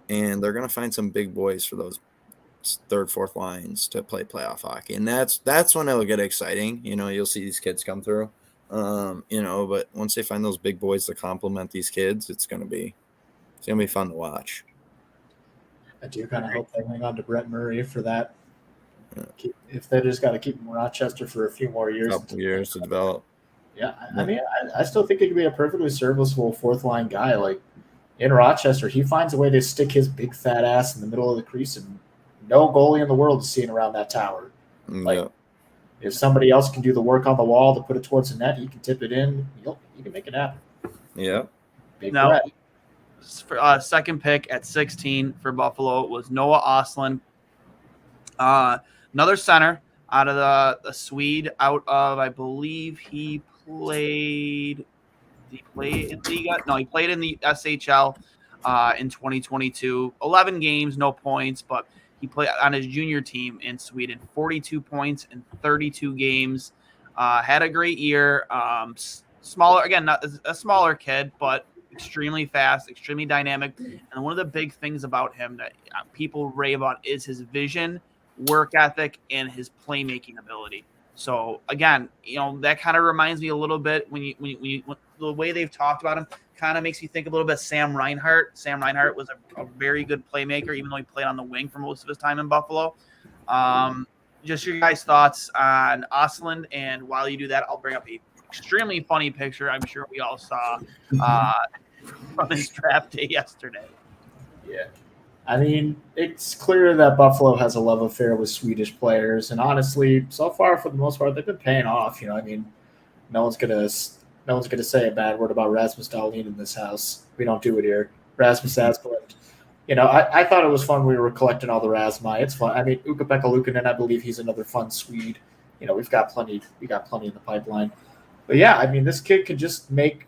And they're going to find some big boys for those third, fourth lines to play playoff hockey. And that's when it'll get exciting. You'll see these kids come through. But once they find those big boys to complement these kids, it's going to be fun to watch. I do kind of hope they hang on to Brett Murray for that. If they just got to keep him in Rochester for a few more years. A couple years to develop. Yeah, I mean, I still think he could be a perfectly serviceable fourth-line guy. Like, in Rochester, he finds a way to stick his big fat ass in the middle of the crease, and no goalie in the world is seeing around that tower. If somebody else can do the work on the wall to put it towards the net, he can tip it in. He can make it happen. Yeah. Now, second pick at 16 for Buffalo was Noah Ostlund. Another center out of the Swede, out of, I believe he played – he played in the SHL in 2022. 11 games, no points, but he played on his junior team in Sweden. 42 points in 32 games. Had a great year. Smaller, again, not a smaller kid, but extremely fast, extremely dynamic. And one of the big things about him that people rave about is his vision, work ethic, and his playmaking ability. So again, that kind of reminds me a little bit when the way they've talked about him kind of makes me think a little bit of Sam Reinhart. Sam Reinhart was a very good playmaker, even though he played on the wing for most of his time in Buffalo. Just your guys' thoughts on Ostlund, and while you do that, I'll bring up a extremely funny picture I'm sure we all saw from his draft day yesterday. Yeah. I mean, it's clear that Buffalo has a love affair with Swedish players, and honestly, so far for the most part, they've been paying off. I mean, no one's gonna say a bad word about Rasmus Dahlin in this house. We don't do it here. Rasmus Asplund, I thought it was fun. We were collecting all the Razmai. It's fun. I mean, Ukko-Pekka Luukkonen, I believe he's another fun Swede. We've got plenty. We got plenty in the pipeline. But yeah, I mean, this kid could just make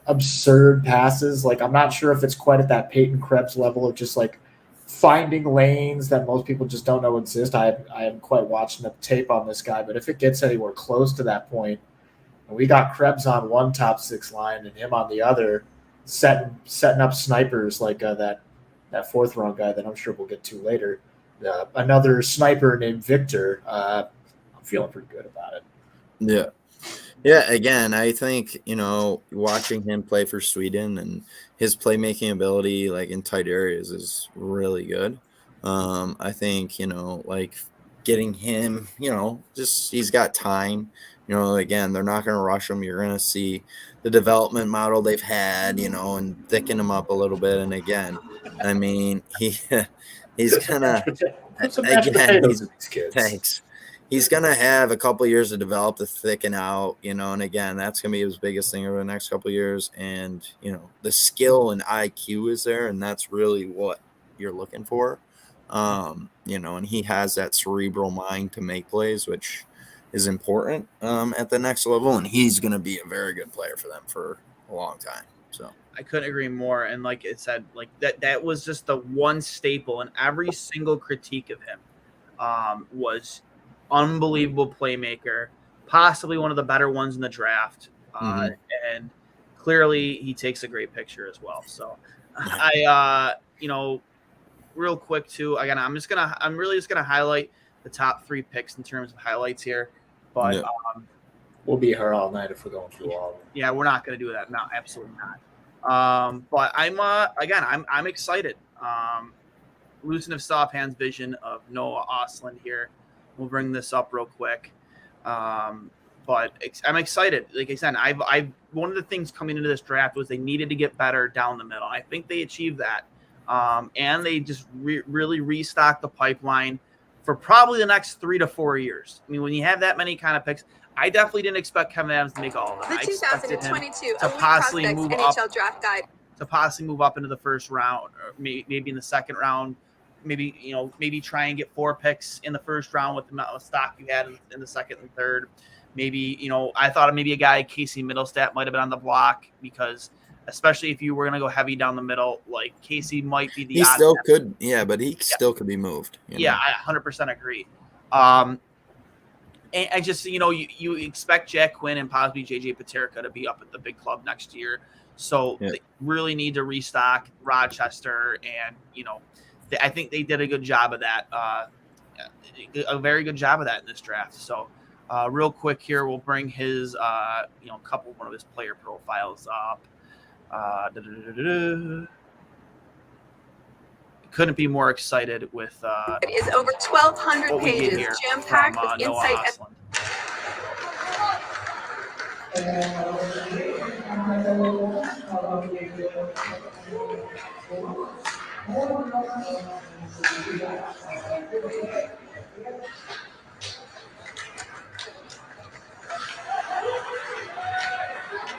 absurd passes. Like, I'm not sure if it's quite at that Peyton Krebs level of just like finding lanes that most people just don't know exist. I haven't quite watched enough tape on this guy, but if it gets anywhere close to that point, and we got Krebs on one top six line and him on the other, setting up snipers like that fourth round guy that I'm sure we'll get to later. Another sniper named Victor. I'm feeling pretty good about it. Yeah. Yeah, again, I think, watching him play for Sweden and his playmaking ability, like in tight areas, is really good. I think, getting him, just he's got time. Again, they're not going to rush him. You're going to see the development model they've had, and thicken him up a little bit. And again, I mean, he's going to, thanks. He's going to have a couple of years to develop, to thicken out, and again, that's going to be his biggest thing over the next couple of years. And, the skill and IQ is there, and that's really what you're looking for. And he has that cerebral mind to make plays, which is important at the next level, and he's going to be a very good player for them for a long time. So I couldn't agree more. And like it said, like that was just the one staple, and every single critique of him was unbelievable playmaker, possibly one of the better ones in the draft. And clearly he takes a great picture as well. So I real quick too, again, I'm really just gonna highlight the top 3 picks in terms of highlights here, but we'll be here all night if we're going through all of them. Yeah, we're not gonna do that. No, absolutely not. But I'm excited. Losing of Softhand's vision of Noah Ostlund here. We'll bring this up real quick. But I'm excited. Like I said, I've one of the things coming into this draft was they needed to get better down the middle. I think they achieved that. And they just really restocked the pipeline for probably the next 3 to 4 years. I mean, when you have that many kind of picks, I definitely didn't expect Kevin Adams to make all of them. The 2022 to possibly move NHL up, draft guide. To possibly move up into the first round, or maybe in the second round. Maybe try and get 4 picks in the first round with the amount of stock you had in the second and third. Maybe, I thought maybe a guy, Casey Middlestat, might have been on the block, because especially if you were going to go heavy down the middle, like Casey might be the he still could. Yeah, but he still could be moved. Yeah, I 100% agree. And I just, you expect Jack Quinn and possibly JJ Paterka to be up at the big club next year. So they really need to restock Rochester, and, I think they did a good job of that, a very good job of that in this draft. So real quick here, we'll bring his, one of his player profiles up. Couldn't be more excited with it is over 1,200 pages, jam-packed with insight.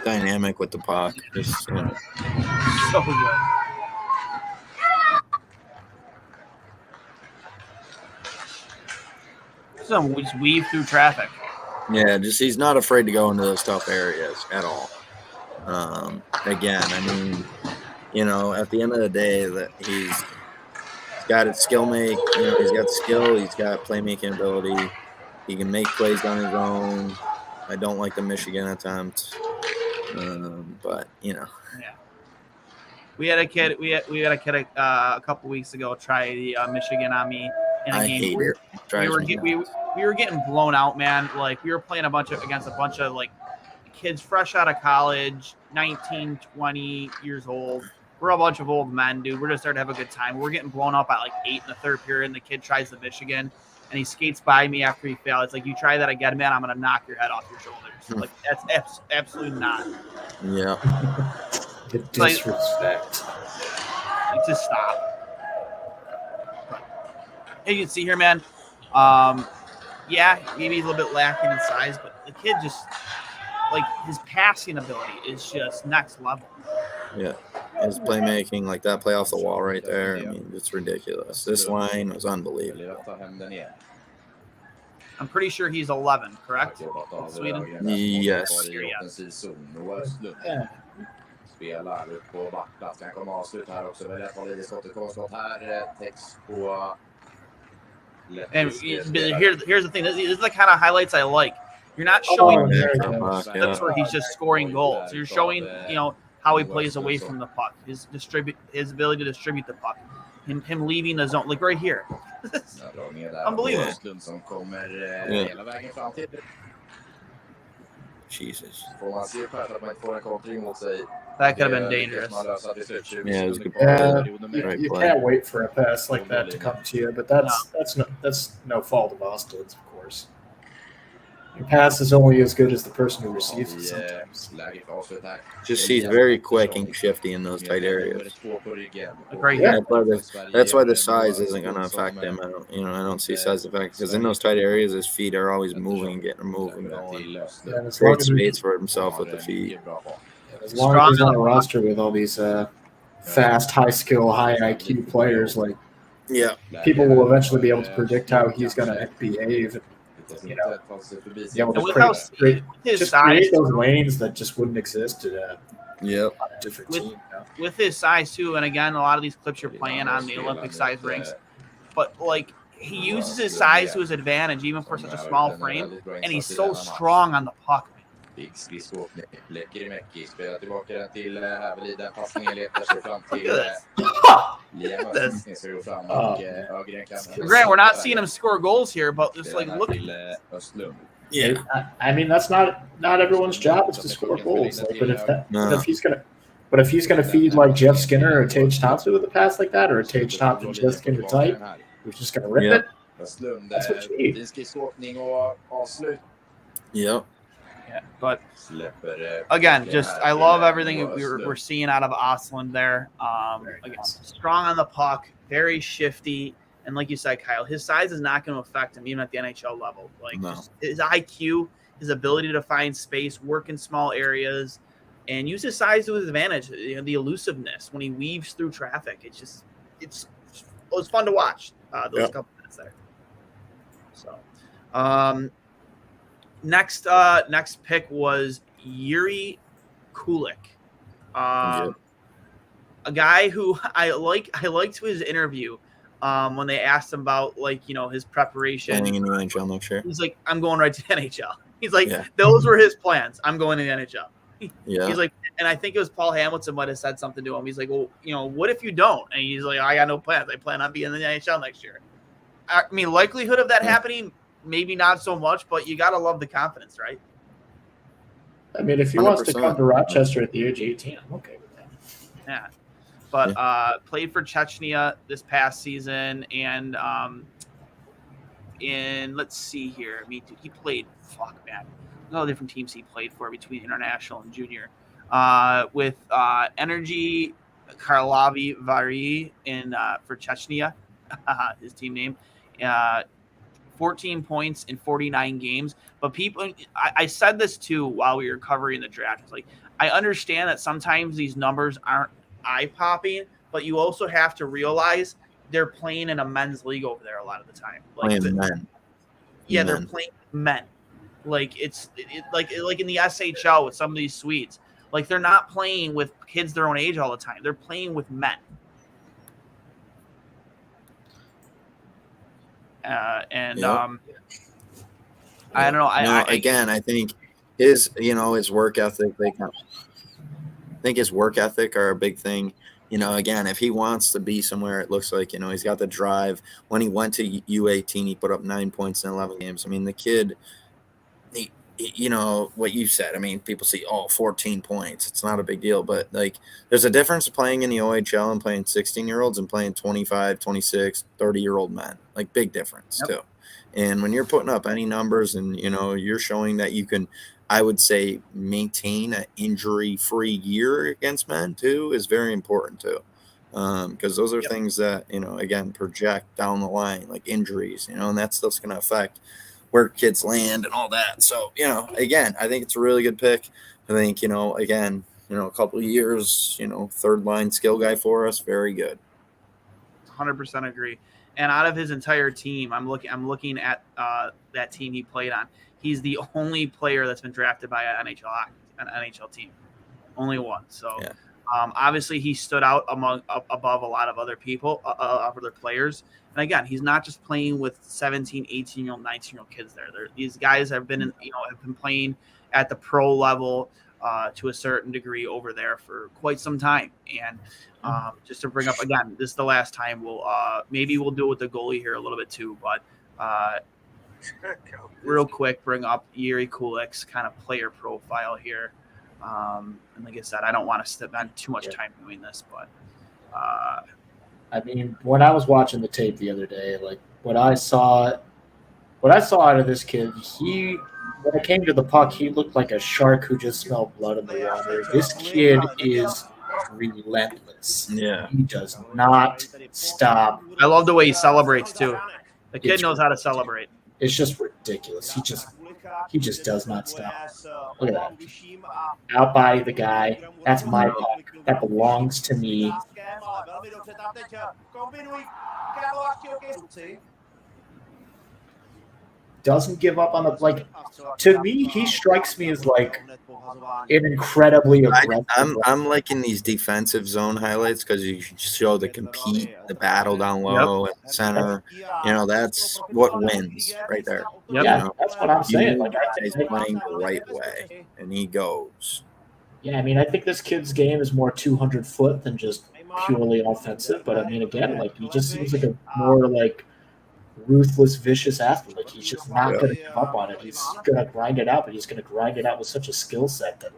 Dynamic with the puck. Just, so good. We just weave through traffic. Yeah, just he's not afraid to go into those tough areas at all. Again, I mean, at the end of the day, that he's got his skill make. He's got skill. He's got playmaking ability. He can make plays on his own. I don't like the Michigan attempt, but Yeah. We had a kid. We had a kid a couple weeks ago try the Michigan on me in a game. We were getting blown out, man. Like, we were playing against a bunch of like kids fresh out of college, 19, 20 years old. We're a bunch of old men, dude. We're just there to have a good time. We're getting blown up at like 8 in the third period, and the kid tries the Michigan, and he skates by me after he failed. It's like, you try that again, man, I'm gonna knock your head off your shoulders. Like, that's absolutely not. Yeah. The disrespect. Like, just stop. As you can see here, man. Yeah, maybe he's a little bit lacking in size, but the kid just, like, his passing ability is just next level. Yeah. his playmaking, like that play off the wall right there. I mean, it's ridiculous. This line was unbelievable. I'm pretty sure he's 11, correct? Sweden? Yes. Spelar upp på backplats. Kan komma avslut här också. Men rätt i skottet. Konstskott här. Text på... And here's the thing. This is the kind of highlights I like. You're not showing clips where he's just scoring goals. You're showing, how he plays away from the puck, his ability to distribute the puck, him leaving the zone, like right here. Unbelievable. Jesus. That could have been dangerous. Yeah, it was a good play. You can't wait for a pass like that to come to you, but that's no fault of Austin's, of course. Your pass is only as good as the person who receives it sometimes. Just he's very quick and shifty in those tight areas. Right. Yeah, that's why the size isn't going to affect him. I don't see size effect because in those tight areas, his feet are always moving and getting moving. Great space for himself with the feet. As long as he's on a roster with all these fast, high skill, high IQ players, people will eventually be able to predict how he's going to behave. Be able to create those lanes that just wouldn't exist on a different team. With his size too, and again, a lot of these clips you're playing on the Olympic size rinks, but he uses his size to his advantage even for such a small frame, and he's so strong on the puck. Grant, we're not seeing him score goals here, but just look. Yeah, I mean that's not everyone's job is to score goals. But if he's gonna feed like Jeff Skinner or Tage Thompson with a pass like that, or a Tage Thompson Jeff Skinner type, who's just gonna rip it. That's what you need. Yep. Yeah, but again, I love everything we're seeing out of Ostlund there. Again, strong on the puck, very shifty, and like you said, Kyle, his size is not going to affect him even at the NHL level. Just his IQ, his ability to find space, work in small areas, and use his size to his advantage. The elusiveness when he weaves through traffic, it was fun to watch those couple minutes there. So. Next pick was Yuri Kulik, a guy who I liked his interview when they asked him about his preparation. Going in the NHL next year. He's like, I'm going right to the NHL. He's like, those were his plans. I'm going to the NHL. Yeah. He's like, and I think it was Paul Hamilton might have said something to him. He's like, well, what if you don't? And he's like, I got no plans. I plan on being in the NHL next year. I mean, likelihood of that happening. Maybe not so much, but you got to love the confidence, right? I mean, if he wants to come to Rochester at the age of 18, I'm okay with that. Yeah. But played for Chechnya this past season. And let's see here. I mean, he played, all the different teams he played for between international and junior. With Energy Karlovy Vary for Chechnya, his team name. 14 points in 49 games. But I said this too while we were covering the draft. It's like, I understand that sometimes these numbers aren't eye-popping, but you also have to realize they're playing in a men's league over there a lot of the time. Men. Yeah, they're playing men. Like in the SHL with some of these Swedes. Like they're not playing with kids their own age all the time. They're playing with men. I don't know. I think his work ethic. I think his work ethic are a big thing. Again, if he wants to be somewhere, it looks like he's got the drive. When he went to U18, he put up 9 points in 11 games. I mean, the kid. What you said. I mean, people see 14 points. It's not a big deal, but there's a difference playing in the OHL and playing 16-year-olds and playing 25, 26, 30-year-old men. Big difference too. And when you're putting up any numbers and you're showing that you can, I would say, maintain an injury-free year against men too is very important too. Because those are things that again project down the line, like injuries. And that stuff's going to affect where kids land and all that. So, again, I think it's a really good pick. I think, again, a couple of years, third line skill guy for us. Very good. 100% agree. And out of his entire team, I'm looking at that team he played on. He's the only player that's been drafted by an NHL team. Only one. So yeah. Obviously he stood out above a lot of other people, other players. And again, he's not just playing with 17, 18-year-old, 19-year-old kids there. These guys have been have been playing at the pro level to a certain degree over there for quite some time. And just to bring up again, this is the last time maybe we'll do it with the goalie here a little bit too, but real quick, bring up Yuri Kulik's kind of player profile here. And like I said, I don't want to spend too much time doing this, but I mean, when I was watching the tape the other day, like what I saw out of this kid, when it came to the puck, he looked like a shark who just smelled blood in the water. This kid is relentless. Yeah. He does not stop. I love the way he celebrates too. The kid knows how to celebrate. It's just ridiculous. He just does not stop. Look at that. Out by the guy. That's my puck. That belongs to me. Doesn't give up on the to me, he strikes me as like an incredibly aggressive. I'm liking these defensive zone highlights because you show the compete, the battle down low at the center. That's what wins right there. Yep. Yeah, that's what I'm saying. He's playing the right way, and he goes. Yeah, I mean, I think this kid's game is more 200 foot than just purely offensive. But I mean, again, he just seems like a more ruthless, vicious athlete. He's just not going to give up on it. He's going to grind it out, but he's going to grind it out with such a skill set that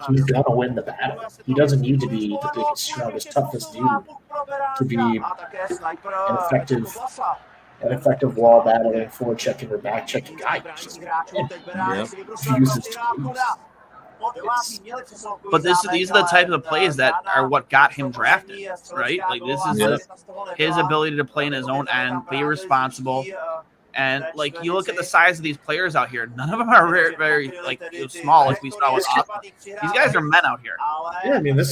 he's going to win the battle. He doesn't need to be the biggest, strongest, toughest dude to be an effective wall battling, forward checking or back checking guy. Uses tools. But these are the types of plays that are what got him drafted, right? This is his ability to play in his own end, be responsible, and you look at the size of these players out here. None of them are very, very small, like we saw with Austin. These guys are men out here. Yeah, I mean, of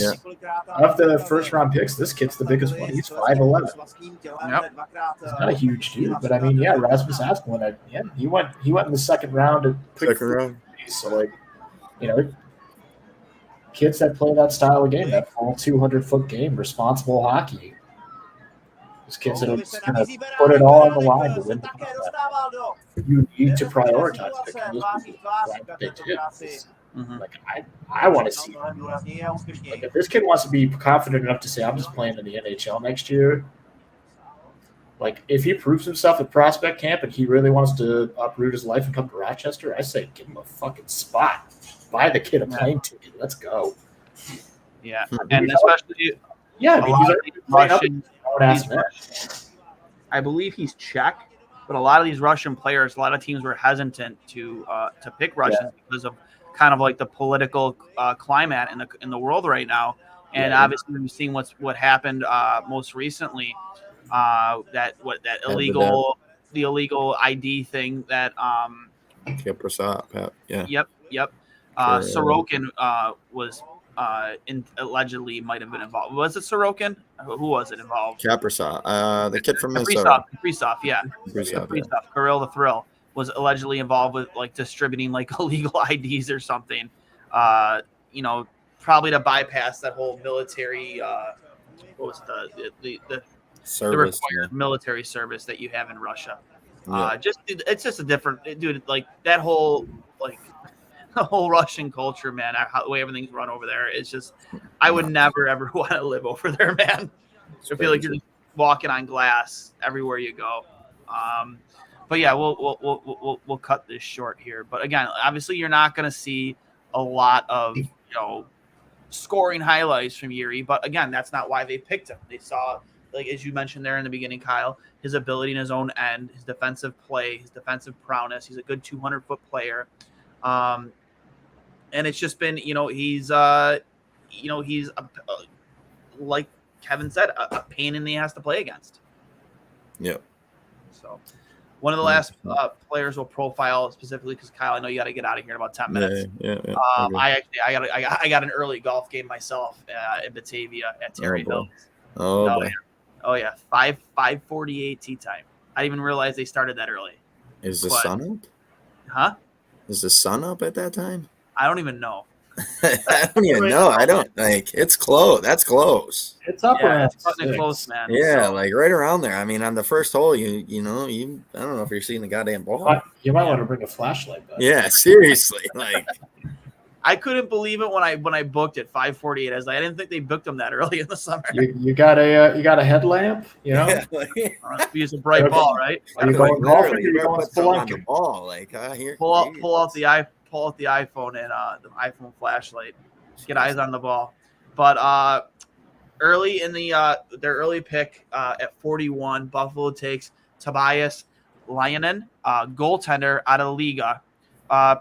the first round picks, this kid's the biggest one. He's 5'11". Yep. He's not a huge dude, but I mean, Rasmus Asplund, he went in the second round. So kids that play that style of game, that full 200-foot game, responsible hockey. Those kids that are just going to put it all on the line to win the contest. You need to prioritize it. They did. I want to see him. If this kid wants to be confident enough to say, I'm just playing in the NHL next year, if he proves himself at prospect camp and he really wants to uproot his life and come to Rochester, I say give him a fucking spot. Buy the kid a plane ticket. Let's go. Yeah, and especially I believe he's Czech, but a lot of these Russian players, a lot of teams were hesitant to pick Russians because of kind of the political climate in the world right now. And obviously we've seen what happened most recently. The illegal ID thing that Yep. Sorokin was allegedly might have been involved. Was it Sorokin? Who was it involved? Kaprizov, the kid from Minnesota. Kaprizov, yeah. Kirill the Thrill was allegedly involved with distributing illegal IDs or something. Probably to bypass that whole military. What was the service, military service that you have in Russia? It's just a different dude. That whole the whole Russian culture, man. The way everything's run over there, it's just I would never ever want to live over there, man. I feel like you're just walking on glass everywhere you go. But yeah, we'll cut this short here. But again, obviously, you're not going to see a lot of scoring highlights from Yuri. But again, that's not why they picked him. They saw, as you mentioned there in the beginning, Kyle, his ability in his own end, his defensive play, his defensive prowess. He's a good 200-foot player. And it's just been, he's like Kevin said, a pain in the ass to play against. Yep. So, One of the last players we'll profile specifically because Kyle, I know you got to get out of here in about 10 minutes. Yeah. I got an early golf game myself in Batavia at Terry Hills. Oh yeah, 5:48 tee time. I didn't even realize they started that early. Is the sun up? Huh? Is the sun up at that time? I don't even know. I don't even know. I don't like. It's close. That's close. It's up around it's close, man. Yeah, so, like right around there. I mean, on the first hole, you know, I don't know if you're seeing the goddamn ball. You might want to bring a flashlight back. Yeah, seriously. Like, I couldn't believe it when I booked at 5:48. I was like, I didn't think they booked them that early in the summer. You got a headlamp, you know? Yeah, like, use a bright ball, right? Are you going golfing or are you going on the ball? Like, here, pull out the iPhone and the iPhone flashlight. Get eyes on the ball. But early in their early pick at 41, Buffalo takes Tobias Lionen, goaltender out of Liga.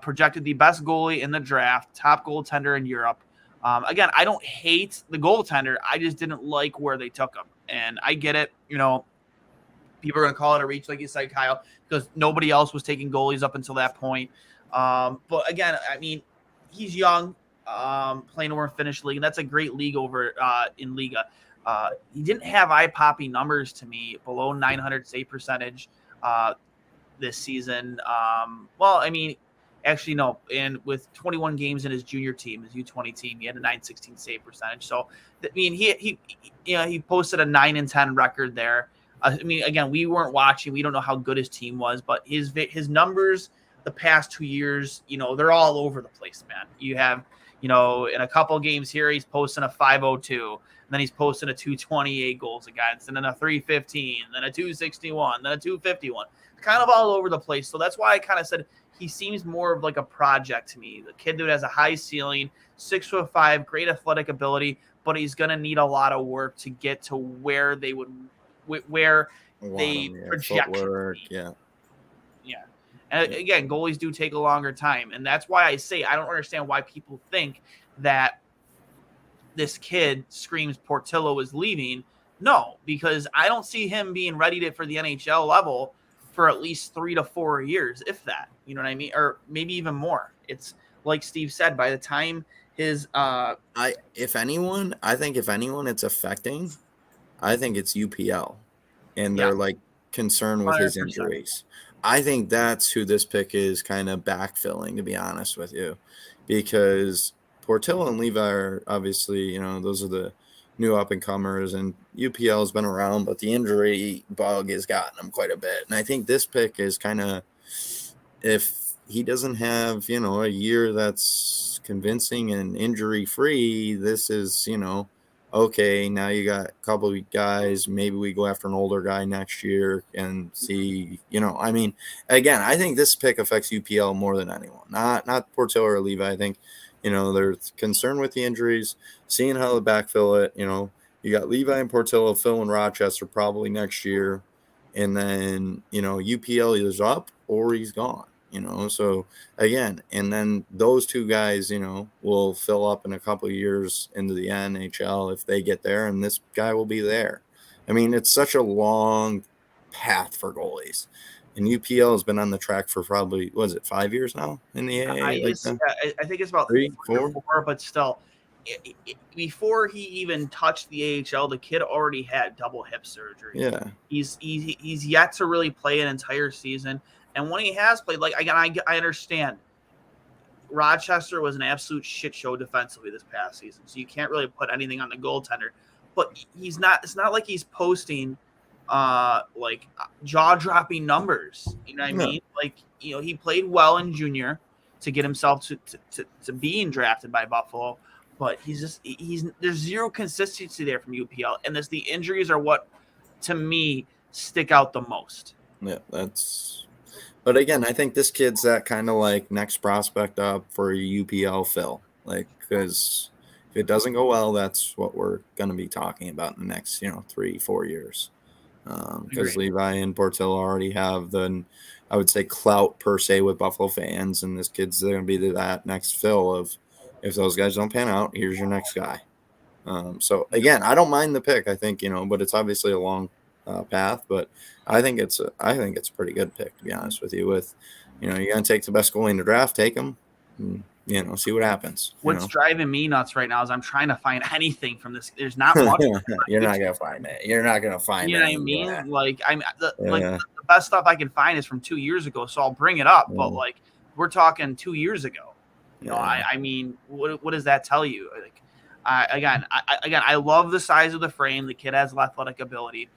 Projected the best goalie in the draft, top goaltender in Europe. Again, I don't hate the goaltender. I just didn't like where they took him. And I get it. You know, people are going to call it a reach, like you said, Kyle, because nobody else was taking goalies up until that point. But again, I mean, he's young, playing over in Finnish league, and that's a great league over in Liga. He didn't have eye-popping numbers to me, below 900 save percentage this season. Well, I mean, actually, no. And with 21 games in his junior team, his U20 team, he had a 916 save percentage. So, I mean, he posted a 9-10 record there. I mean, again, we weren't watching. We don't know how good his team was, but his numbers the past 2 years, you know, they're all over the place, man. You have, you know, in a couple games here, he's posting a 502, and then he's posting a 228 goals against, and then a 315, then a 261, then a 251. Kind of all over the place. So that's why I kind of said he seems more of like a project to me. The kid that has a high ceiling, 6'5", great athletic ability, but he's going to need a lot of work to get to where they project. Yeah. And again, goalies do take a longer time. And that's why I say I don't understand why people think that this kid screams Portillo is leaving. No, because I don't see him being ready for the NHL level for at least 3 to 4 years, if that. You know what I mean? Or maybe even more. It's like Steve said, by the time his I think if anyone it's affecting, I think it's UPL. And they're like concerned with 100%. His injuries. I think that's who this pick is kind of backfilling, to be honest with you, because Portillo and Levi are obviously, you know, those are the new up-and-comers, and UPL has been around, but the injury bug has gotten them quite a bit. And I think this pick is kind of, if he doesn't have, you know, a year that's convincing and injury-free, this is, you know, okay, now you got a couple of guys. Maybe we go after an older guy next year and see, you know, I mean, again, I think this pick affects UPL more than anyone, not Portillo or Levi. I think, you know, they're concerned with the injuries, seeing how to backfill it. You know, you got Levi and Portillo filling Rochester probably next year. And then, you know, UPL either's up or he's gone. You know, so again, and then those two guys, you know, will fill up in a couple of years into the NHL if they get there, and this guy will be there. I mean, it's such a long path for goalies, and UPL has been on the track for probably, what is it, 5 years now in the AA? I think it's about 3 or 4, but still, before he even touched the AHL, the kid already had double hip surgery. Yeah, he's yet to really play an entire season. And when he has played, like, again, I understand Rochester was an absolute shit show defensively this past season, so you can't really put anything on the goaltender. But he's not. It's not like he's posting like jaw-dropping numbers. You know what I mean? Like, you know, he played well in junior to get himself to being drafted by Buffalo, but there's zero consistency there from UPL, and the injuries are what to me stick out the most. Yeah, But again, I think this kid's that kind of like next prospect up for a UPL fill. Like, because if it doesn't go well, that's what we're going to be talking about in the next, you know, 3-4 years. Because Levi and Portillo already have I would say, clout per se with Buffalo fans. And this kid's going to be that next fill of, if those guys don't pan out, here's your next guy. So again, I don't mind the pick, I think, you know, but it's obviously a long path, but I think it's a pretty good pick, to be honest with you. With, you're going to take the best goalie in the draft, take him, and, see what happens. What's driving me nuts right now is I'm trying to find anything from this. There's not much. You're not going to find it. You're not going to find it. You know what I mean? Yeah. Like, the best stuff I can find is from 2 years ago, so I'll bring it up. But like, we're talking 2 years ago. You know, I mean, what does that tell you? Like, I love the size of the frame. The kid has athletic ability,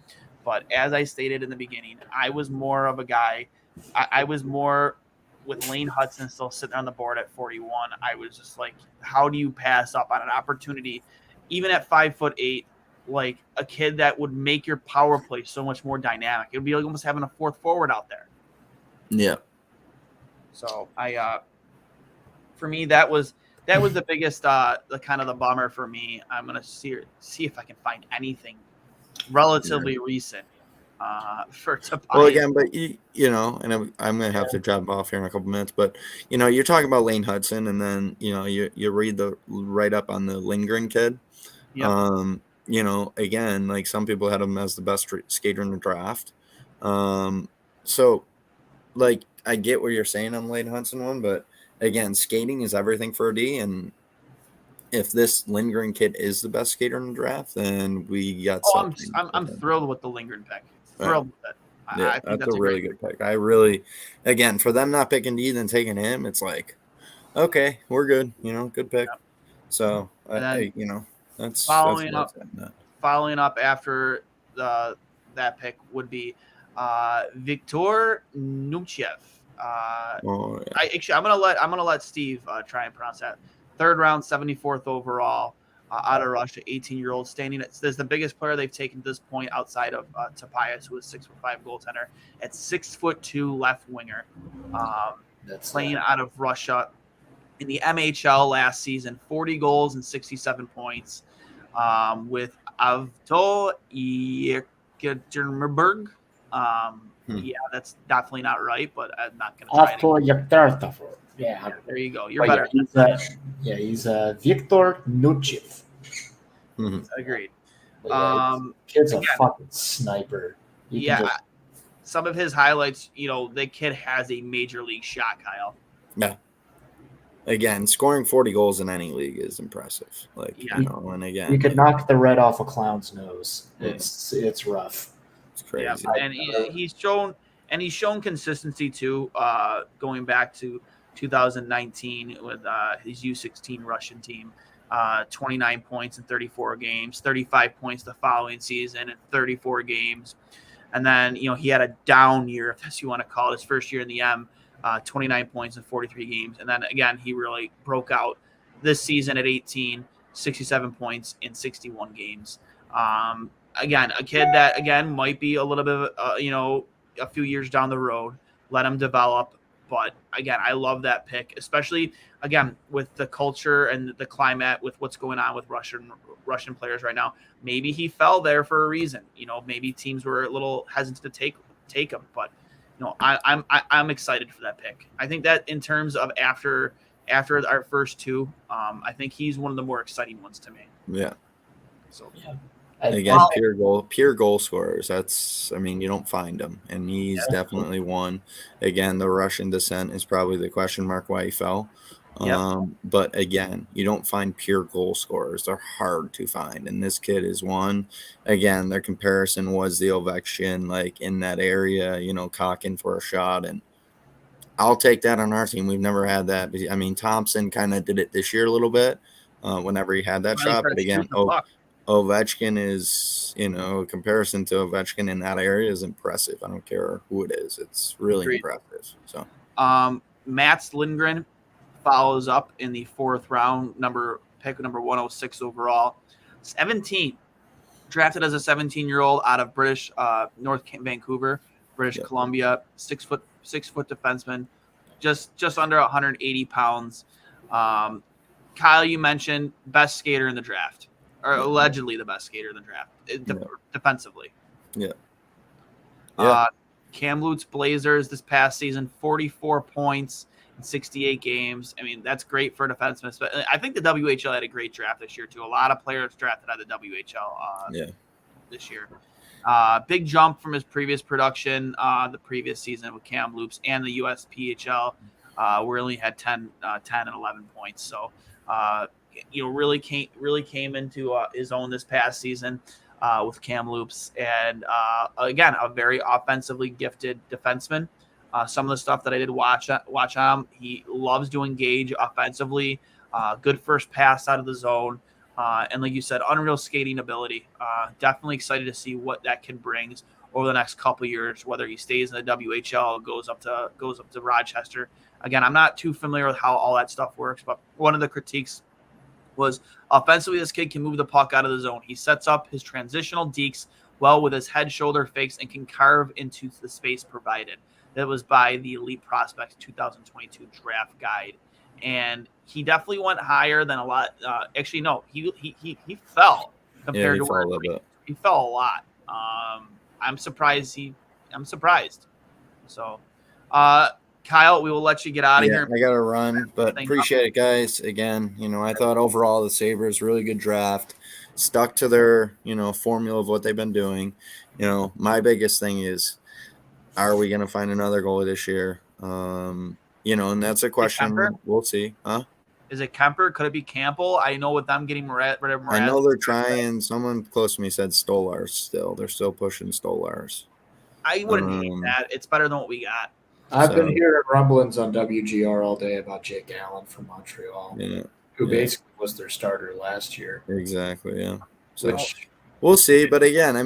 but as I stated in the beginning, I was more of a guy. I was more with Lane Hudson still sitting on the board at 41. I was just like, how do you pass up on an opportunity, even at 5'8", like a kid that would make your power play so much more dynamic? It would be like almost having a fourth forward out there. Yeah. So for me, that was the biggest, the kind of the bummer for me. I'm gonna see if I can find anything relatively recent for Tobias. Well, again, but and I'm gonna have to jump off here in a couple minutes. But you're talking about Lane Hudson, and then you read the write up on the Lindgren kid. Yep. Again, like some people had him as the best skater in the draft. So, like, I get what you're saying on the Lane Hudson one, but again, skating is everything for a D, and if this Lindgren kid is the best skater in the draft, then we got something. I'm thrilled with the Lindgren pick. Thrilled with it. Yeah, I think that's a really good pick. I really, again, for them not picking D then taking him, it's like, okay, we're good. Good pick. Yep. So that's following up after that pick would be Viktor Nuchev. I'm gonna let Steve try and pronounce that. 3rd round, 74th overall, out of Russia, 18-year-old, standing at the biggest player they've taken to this point outside of Tobias, who is 6'5" goaltender, at 6'2" left winger, playing out of Russia in the MHL last season, 40 goals and 67 points, with Avto Yekaterinburg. Yeah, that's definitely not right, but I'm not going to try it. Yeah, there you go. You're better. He's Viktor Nuchev. Agreed. Kid's a fucking sniper. Some of his highlights, the kid has a major league shot, Kyle. Yeah. Again, scoring 40 goals in any league is impressive. Like, and again, you could knock the red off a clown's nose. It's rough. It's crazy. Yeah, and he's shown consistency too, going back to 2019 with his U16 Russian team, 29 points in 34 games, 35 points the following season in 34 games. And then, he had a down year, if you want to call it, his first year in the M, 29 points in 43 games. And then again, he really broke out this season at 18, 67 points in 61 games. Again, a kid that, again, might be a little bit, a few years down the road, let him develop. But again, I love that pick, especially again with the culture and the climate with what's going on with Russian players right now. Maybe he fell there for a reason. Maybe teams were a little hesitant to take him. But I'm excited for that pick. I think that in terms of after our first two, I think he's one of the more exciting ones to me. Yeah. So yeah. Again, pure goal scorers. You don't find them, and he's definitely one. Again, the Russian descent is probably the question mark why he fell. Yep. But again, you don't find pure goal scorers. They're hard to find, and this kid is one. Again, their comparison was the Ovechkin, like in that area, cocking for a shot, and I'll take that on our team. We've never had that. Thompson kind of did it this year a little bit whenever he had that shot, but again, Ovechkin is, comparison to Ovechkin in that area is impressive. I don't care who it is. It's really impressive. So, Mats Lindgren follows up in the 4th round, pick number 106 overall. 17, drafted as a 17-year-old out of British North Vancouver, British Columbia, 6 foot defenseman, just under 180 pounds. Kyle, you mentioned best skater in the draft. Or allegedly the best skater in the draft, defensively. Yeah. Kamloops Blazers this past season, 44 points in 68 games. That's great for a defenseman. But I think the WHL had a great draft this year, too. A lot of players drafted out of the WHL this year. Big jump from his previous production the previous season with Kamloops and the USPHL, where he only had 10 and 11 points. So, really came into his own this past season with Kamloops. And, again, a very offensively gifted defenseman. Some of the stuff that I did watch on him, he loves to engage offensively, good first pass out of the zone. And like you said, unreal skating ability. Definitely excited to see what that can bring over the next couple of years, whether he stays in the WHL, goes up to Rochester. Again, I'm not too familiar with how all that stuff works, but one of the critiques was offensively, this kid can move the puck out of the zone. He sets up his transitional dekes well with his head, shoulder fakes, and can carve into the space provided. That was by the Elite Prospects 2022 draft guide. And he definitely went higher than a lot. Actually, no, he fell compared to where he fell a lot. I'm surprised. I'm surprised. So, Kyle, we will let you get out of here. I got to run, but appreciate it, guys. Again, I thought overall the Sabres, really good draft, stuck to their, formula of what they've been doing. My biggest thing is, are we going to find another goalie this year? And that's a question we'll see. Huh? Is it Kemper? Could it be Campbell? I know with them getting rid of Mraz. I know they're trying. Someone close to me said Stolars still. They're still pushing Stolars. I wouldn't hate that. It's better than what we got. I've been hearing rumblings on WGR all day about Jake Allen from Montreal, who basically was their starter last year. Exactly, yeah. So we'll see. But again,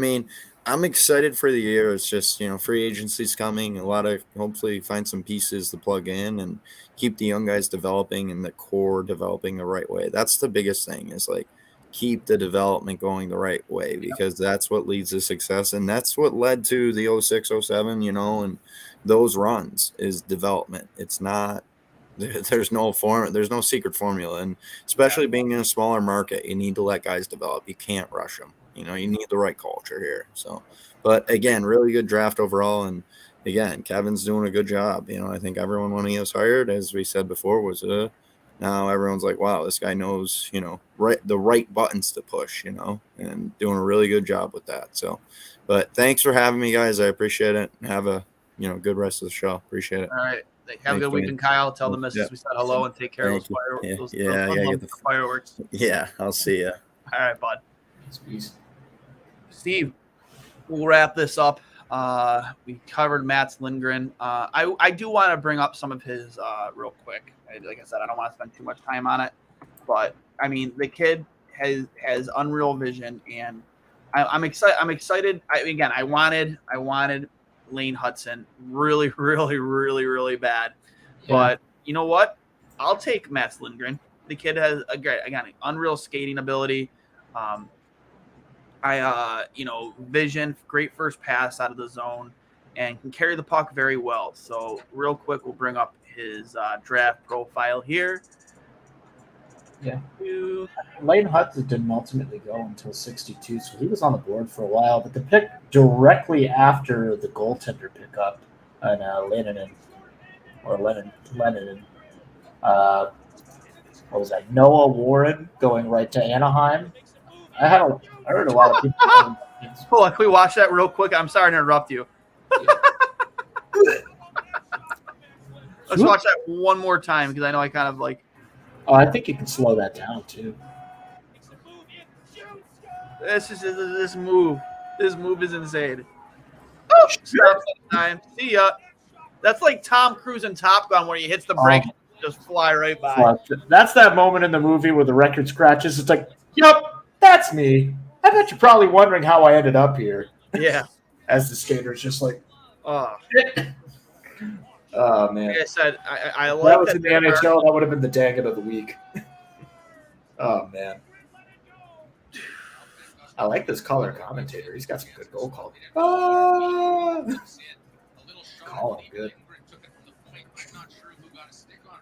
I'm excited for the year. It's just, free agency's coming. A lot of, hopefully, find some pieces to plug in and keep the young guys developing and the core developing the right way. That's the biggest thing is, keep the development going the right way because that's what leads to success. And that's what led to the 06, 07, and those runs is development. It's not – there's no secret formula. And especially being in a smaller market, you need to let guys develop. You can't rush them. You need the right culture here. So, but again, really good draft overall. And again, Kevin's doing a good job. I think everyone when he was hired, as we said before, was now everyone's like, wow, this guy knows, the right buttons to push, and doing a really good job with that. So, but thanks for having me, guys. I appreciate it. Have a, good rest of the show. Appreciate it. All right. Have a good weekend, Kyle. Tell the missus we said hello and take care of those fireworks. Yeah, I'll see you. All right, bud. Steve, we'll wrap this up. We covered Mats Lindgren. I do want to bring up some of his real quick. Like I said, I don't want to spend too much time on it, but the kid has unreal vision, and I'm excited. I wanted Lane Hudson really, really, really, really bad, but you know what? I'll take Mats Lindgren. The kid has unreal skating ability. Vision, great first pass out of the zone, and can carry the puck very well. So real quick, we'll bring up his draft profile here. Yeah. Lane Hudson didn't ultimately go until 62, so he was on the board for a while. But the pick directly after the goaltender pickup on Lennon, what was that? Noah Warren going right to Anaheim. I heard a lot of people. Cool. Can we watch that real quick? I'm sorry to interrupt you. Let's watch that one more time because I know I kind of like. Oh, I think you can slow that down too. This move. This move is insane. Oh, stops at time. See ya. That's like Tom Cruise in Top Gun where he hits the brake and just fly right by. That's that moment in the movie where the record scratches. It's like, yup, that's me. I bet you're probably wondering how I ended up here. Yeah. As the skater's just like, oh. Oh, man. Like I said, I like that. Was in the NHL. That would have been the Daggett of the week. Oh, man. I like this color commentator. He's got some good goal calling. Calling good.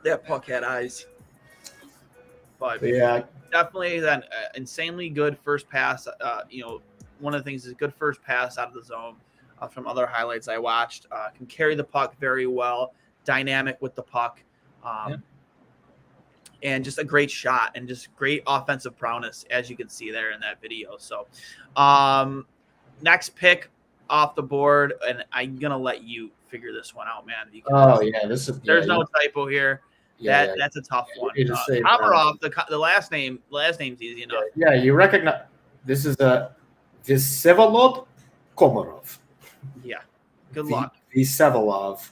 That puck had eyes. But yeah, definitely an insanely good first pass. One of the things is a good first pass out of the zone. From other highlights I watched, can carry the puck very well, dynamic with the puck, and just a great shot and just great offensive prowess, as you can see there in that video. So next pick off the board, and I'm gonna let you figure this one out, man. Because there's no typo here. That's a tough one. Komarov, the last name's easy enough. Yeah, you recognize this is a Vsevolod Komarov. Yeah, good luck. Vsevolod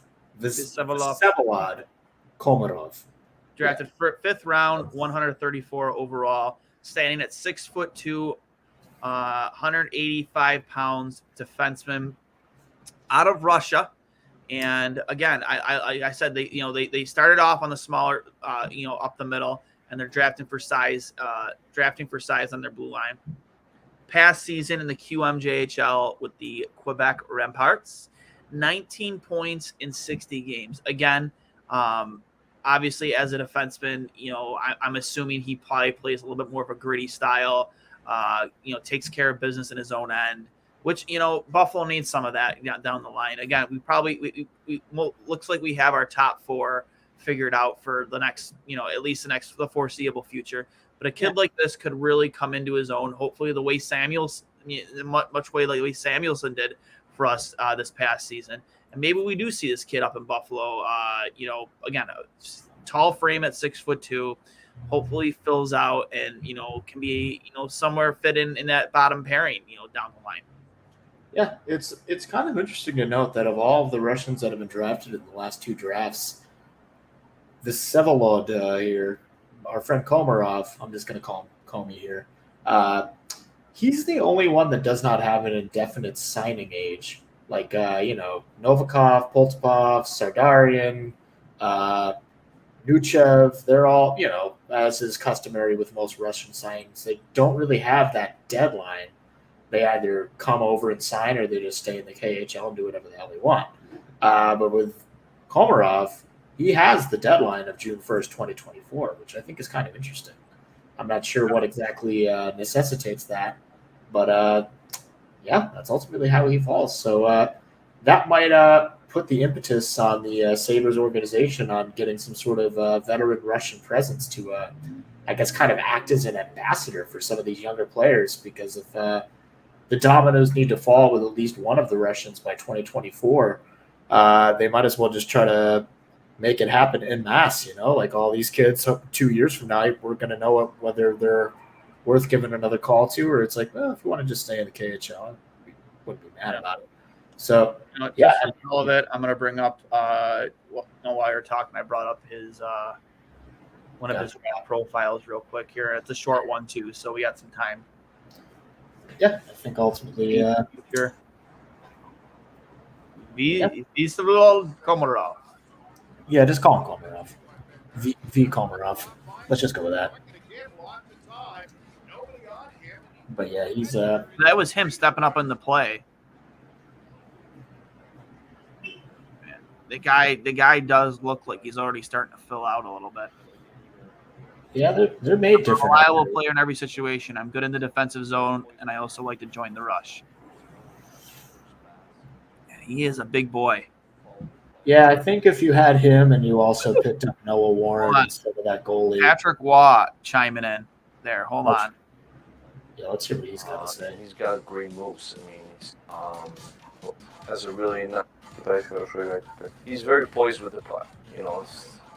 Komarov. Drafted for 5th round, 134 overall, standing at 6'2", 185 pounds, defenseman out of Russia. And again, I said they started off on the smaller, up the middle, and they're drafting for size on their blue line. Past season in the QMJHL with the Quebec Remparts, 19 points in 60 games. Again, obviously as a defenseman, I'm assuming he probably plays a little bit more of a gritty style. Takes care of business in his own end, which, Buffalo needs some of that down the line. Again, we looks like we have our top 4 figured out for the next, at least the foreseeable future. But a kid like this could really come into his own, hopefully the way Samuelson did for us this past season. And maybe we do see this kid up in Buffalo, again, a tall frame at 6'2", hopefully fills out and, can be, somewhere fit in that bottom pairing, down the line. Yeah, it's kind of interesting to note that of all of the Russians that have been drafted in the last 2 drafts, the Vsevolod here, our friend Komarov, I'm just going to call him Comey here, he's the only one that does not have an indefinite signing age. Like, Novikov, Poltapov, Sardarian, Nuchev, they're all, as is customary with most Russian signings, they don't really have that deadline. They either come over and sign or they just stay in the KHL and do whatever the hell they want. But with Komarov, he has the deadline of June 1st, 2024, which I think is kind of interesting. I'm not sure what exactly necessitates that, but that's ultimately how he falls. So that might put the impetus on the Sabres organization on getting some sort of veteran Russian presence to, I guess, kind of act as an ambassador for some of these younger players, because if the dominoes need to fall with at least one of the Russians by 2024, they might as well just try to make it happen en masse, like all these kids 2 years from now, we're going to know whether they're worth giving another call to, or it's like, well, if you want to just stay in the KHL, we wouldn't be mad about it. So, all of it, I'm going to bring up, while you're talking, I brought up his, one of his profiles real quick here. It's a short one too, so we got some time. Yeah, I think ultimately, here. Vsevolod Komarov. Yeah, just call him Komarov. V Komarov. Let's just go with that. But yeah, he's that was him stepping up in the play. Man, the guy does look like he's already starting to fill out a little bit. Yeah, they're made different. I'm a reliable player in every situation. I'm good in the defensive zone, and I also like to join the rush. And he is a big boy. Yeah, I think if you had him and you also picked up Noah Warren instead of that goalie. Patrick Waugh chiming in there. Hold on. Yeah, let's hear what he's got to say. He's got great moves. I mean, has a really nice. He's very poised with the puck.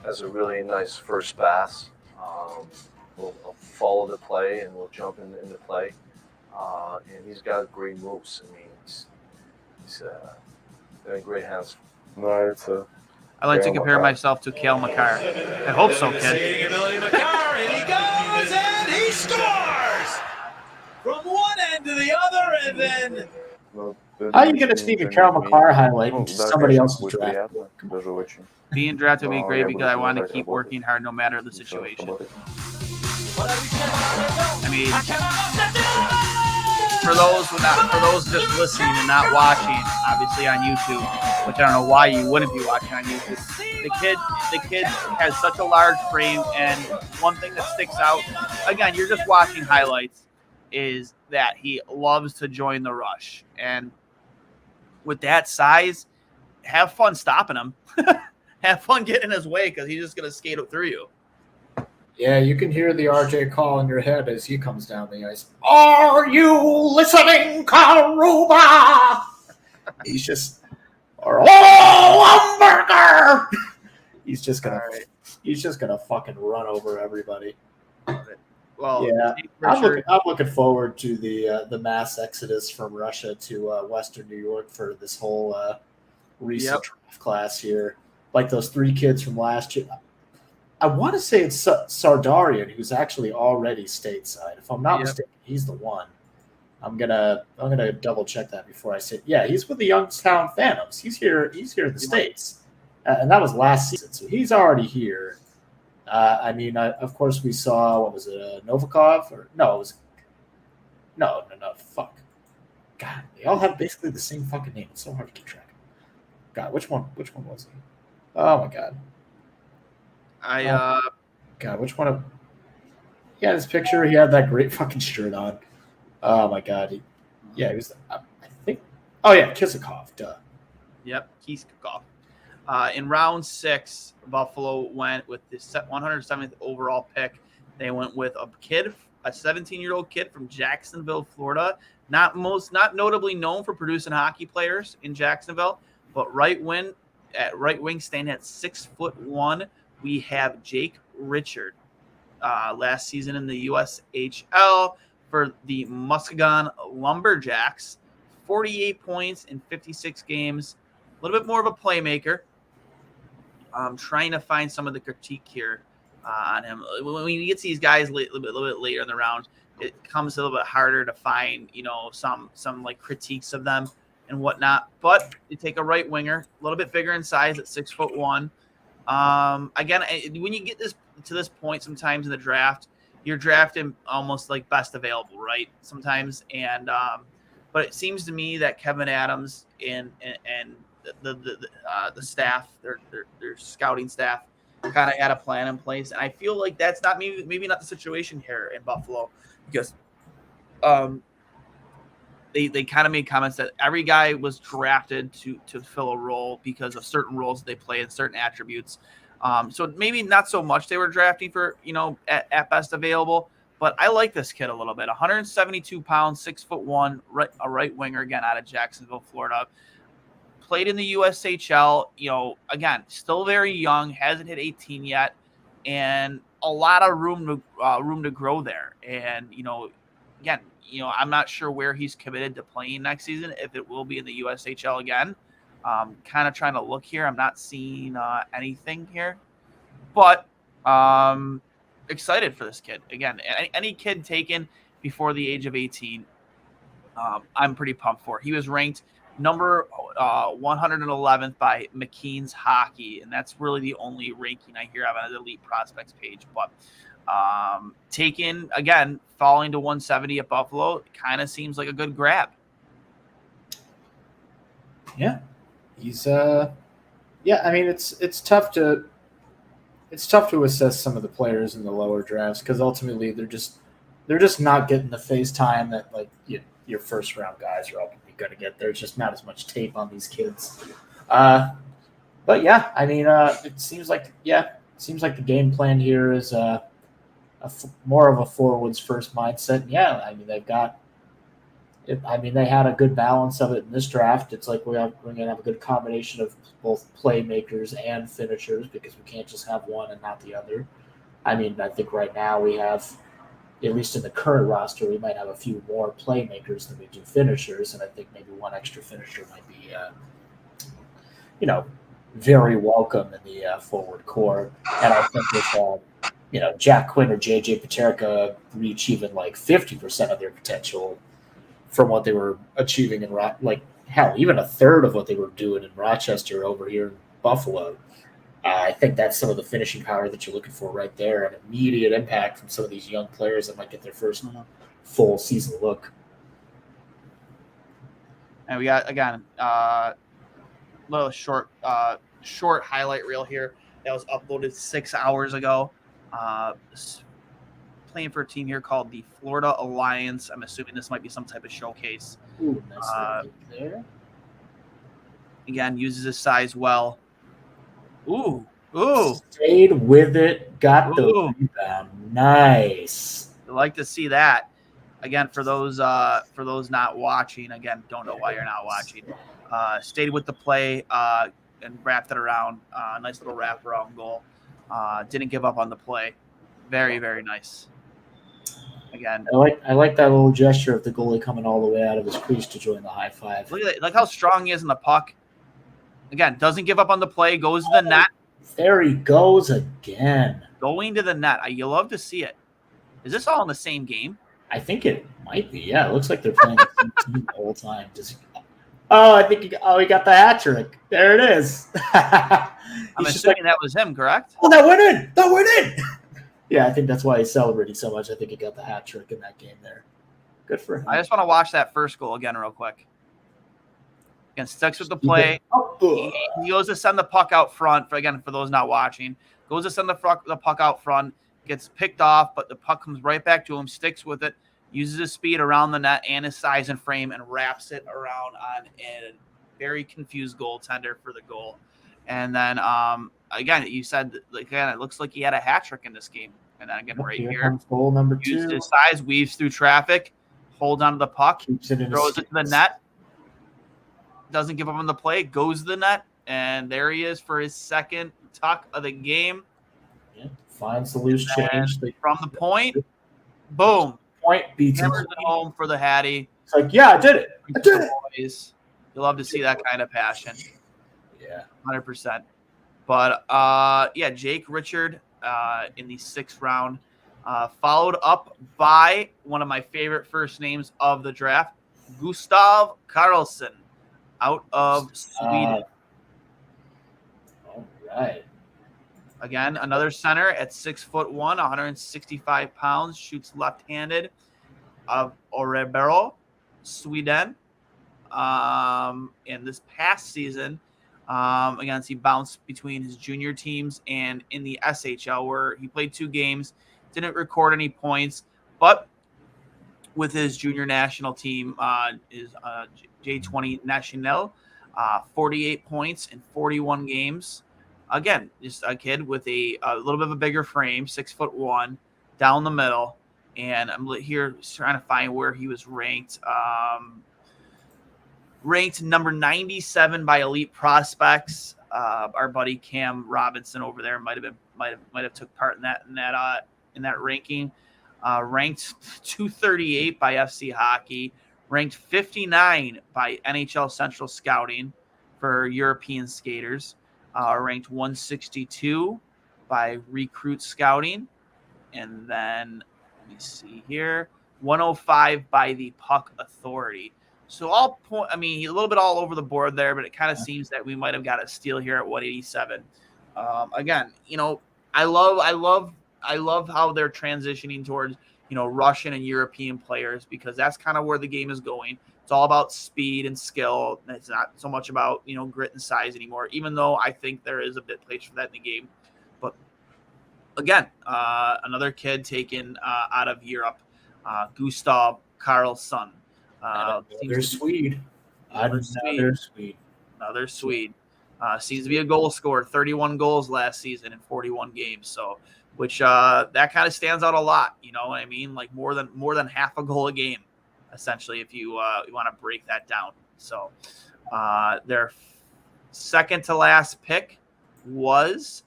Has a really nice first pass. We'll follow the play and we'll jump in the play. And he's got great moves. I mean, he's in great hands. I like to compare myself to Cale Makar. I hope so, kid. And he goes and he scores from one end to the other, and then. How are you going to see a Cale Makar highlight in somebody else's draft? Being drafted would be great because I want to keep working hard no matter the situation. I mean, for those just listening and not watching, obviously on YouTube, which I don't know why you wouldn't be watching on YouTube. The kid has such a large frame, and one thing that sticks out, again, you're just watching highlights, is that he loves to join the rush. And with that size, have fun stopping him. Have fun getting in his way because he's just going to skate up through you. Yeah, you can hear the RJ call in your head as he comes down the ice. Are you listening, Karuba? He's just, Lumberger! He's just gonna fucking run over everybody. Well, yeah, I'm looking forward to the mass exodus from Russia to Western New York for this whole recent draft class here. Like those 3 kids from last year. I want to say it's Sardarian, who's actually already stateside. If I'm not mistaken, he's the one. I'm gonna double check that before I say. Yeah, he's with the Youngstown Phantoms. He's here in the States, and that was last season. So he's already here. Of course, we saw what was it, Novikov or no? It was no. Fuck. God, they all have basically the same fucking name. It's so hard to keep track. God, which one was he? Oh my god. God, which one of? He had his picture. He had that great fucking shirt on. Oh my god. He was. I think. Oh yeah, Kisakov. Duh. Yep, Kisakov. In round 6, Buffalo went with the 107th overall pick. They went with a 17-year-old kid from Jacksonville, Florida. Not notably known for producing hockey players in Jacksonville, but right wing standing at 6'1", we have Jake Richard. Last season in the USHL for the Muskegon Lumberjacks, 48 points in 56 games. A little bit more of a playmaker. I'm trying to find some of the critique here on him. When you get to these guys a little bit later in the round, it comes a little bit harder to find, some like critiques of them and whatnot. But you take a right winger, a little bit bigger in size at 6'1". Again, when you get to this point, sometimes in the draft, you're drafting almost like best available, right? Sometimes, and but it seems to me that Kevin Adams and the staff, their scouting staff, kind of had a plan in place, and I feel like that's not maybe not the situation here in Buffalo, because they kind of made comments that every guy was drafted to fill a role because of certain roles that they play and certain attributes. So maybe not so much they were drafting for, at best available, but I like this kid a little bit. 172 pounds, 6'1", a right winger, again, out of Jacksonville, Florida. Played in the USHL, again, still very young, hasn't hit 18 yet, and a lot of room to grow there. And, again, I'm not sure where he's committed to playing next season, if it will be in the USHL again. Kind of trying to look here. I'm not seeing anything here, but excited for this kid. Again, any kid taken before the age of 18, I'm pretty pumped for. He was ranked number 111th by McKean's Hockey, and that's really the only ranking I hear of on the Elite Prospects page. But taken, again, falling to 170 at Buffalo, kind of seems like a good grab. Yeah. He's it's tough to assess some of the players in the lower drafts because ultimately they're just not getting the face time that like your first round guys are ultimately going to get. There's just not as much tape on these kids. But yeah, it seems like the game plan here is more of a forwards first mindset. Yeah, they've got. They had a good balance of it in this draft. It's like we're going to have a good combination of both playmakers and finishers because we can't just have one and not the other. I think right now we have, at least in the current roster, we might have a few more playmakers than we do finishers, and I think maybe one extra finisher might be, very welcome in the forward core. And I think if, Jack Quinn or JJ Paterka reach even like 50% of their potential from what they were achieving in even a third of what they were doing in Rochester over here in Buffalo. I think that's some of the finishing power that you're looking for right there, an immediate impact from some of these young players that might get their first full season look. And we got, again, little short highlight reel here that was uploaded 6 hours ago. Playing for a team here called the Florida Alliance. I'm assuming this might be some type of showcase. Ooh, nice there. Again, uses his size well. Ooh, Ooh. Stayed with it, got the rebound. Nice. I like to see that. Again, for those not watching, again, don't know why you're not watching. Stayed with the play and wrapped it around. Nice little wraparound goal. Didn't give up on the play. Very, very nice. Again, I like that little gesture of the goalie coming all the way out of his crease to join the high five. Look at that. Like how strong he is in the puck. Again, doesn't give up on the play. Goes to the net. There he goes again. Going to the net. You love to see it. Is this all in the same game? I think it might be. Yeah, it looks like they're playing the same team the whole time. I think he got the hat trick. There it is. I'm assuming that was him, correct? Oh, that went in. That went in. Yeah, I think that's why he's celebrating so much. I think he got the hat trick in that game there. Good for him. I just want to watch that first goal again real quick. Again, sticks with the play. He goes to send the puck out front. For those not watching, goes to send the puck out front. Gets picked off, but the puck comes right back to him. Sticks with it. Uses his speed around the net and his size and frame and wraps it around on a very confused goaltender for the goal. And then again, you said it looks like he had a hat trick in this game. And then again, right here, comes goal number 2. Used his size, weaves through traffic, holds onto the puck, throws it to the net. Doesn't give up on the play, goes to the net, and there he is for his second tuck of the game. Yeah, finds the loose change from the point. Boom. Point beats him. Hammers it home for the Hattie. It's like, yeah, I did it. I did it. Boys. You'll love to see that kind of passion. Yeah, 100%. But Jake Richard in the 6th round, followed up by one of my favorite first names of the draft, Gustav Karlsson, out of Sweden. All right. Again, another center at 6'1", 165 pounds, shoots left-handed of Orebro, Sweden. In this past season, again, he bounced between his junior teams and in the SHL, where he played 2 games, didn't record any points, but with his junior national team, is J20 National, 48 points in 41 games. Again, just a kid with a little bit of a bigger frame, 6'1", down the middle. And I'm here trying to find where he was ranked. Ranked number 97 by Elite Prospects. Our buddy Cam Robinson over there might have took part in that ranking. Ranked 238 by FC Hockey. Ranked 59 by NHL Central Scouting for European skaters. Ranked 162 by Recruit Scouting. And then, let me see here, 105 by the Puck Authority. So a little bit all over the board there, but it kind of seems that we might have got a steal here at 187. Again, I love how they're transitioning towards, Russian and European players, because that's kind of where the game is going. It's all about speed and skill. It's not so much about, grit and size anymore, even though I think there is a bit place for that in the game. But again, another kid taken out of Europe, Gustav Karlsson. Another Swede. Another Swede. Seems to be a goal scorer, 31 goals last season in 41 games. So, which that kind of stands out a lot. You know what I mean? Like more than half a goal a game, essentially, if you want to break that down. So, their second to last pick was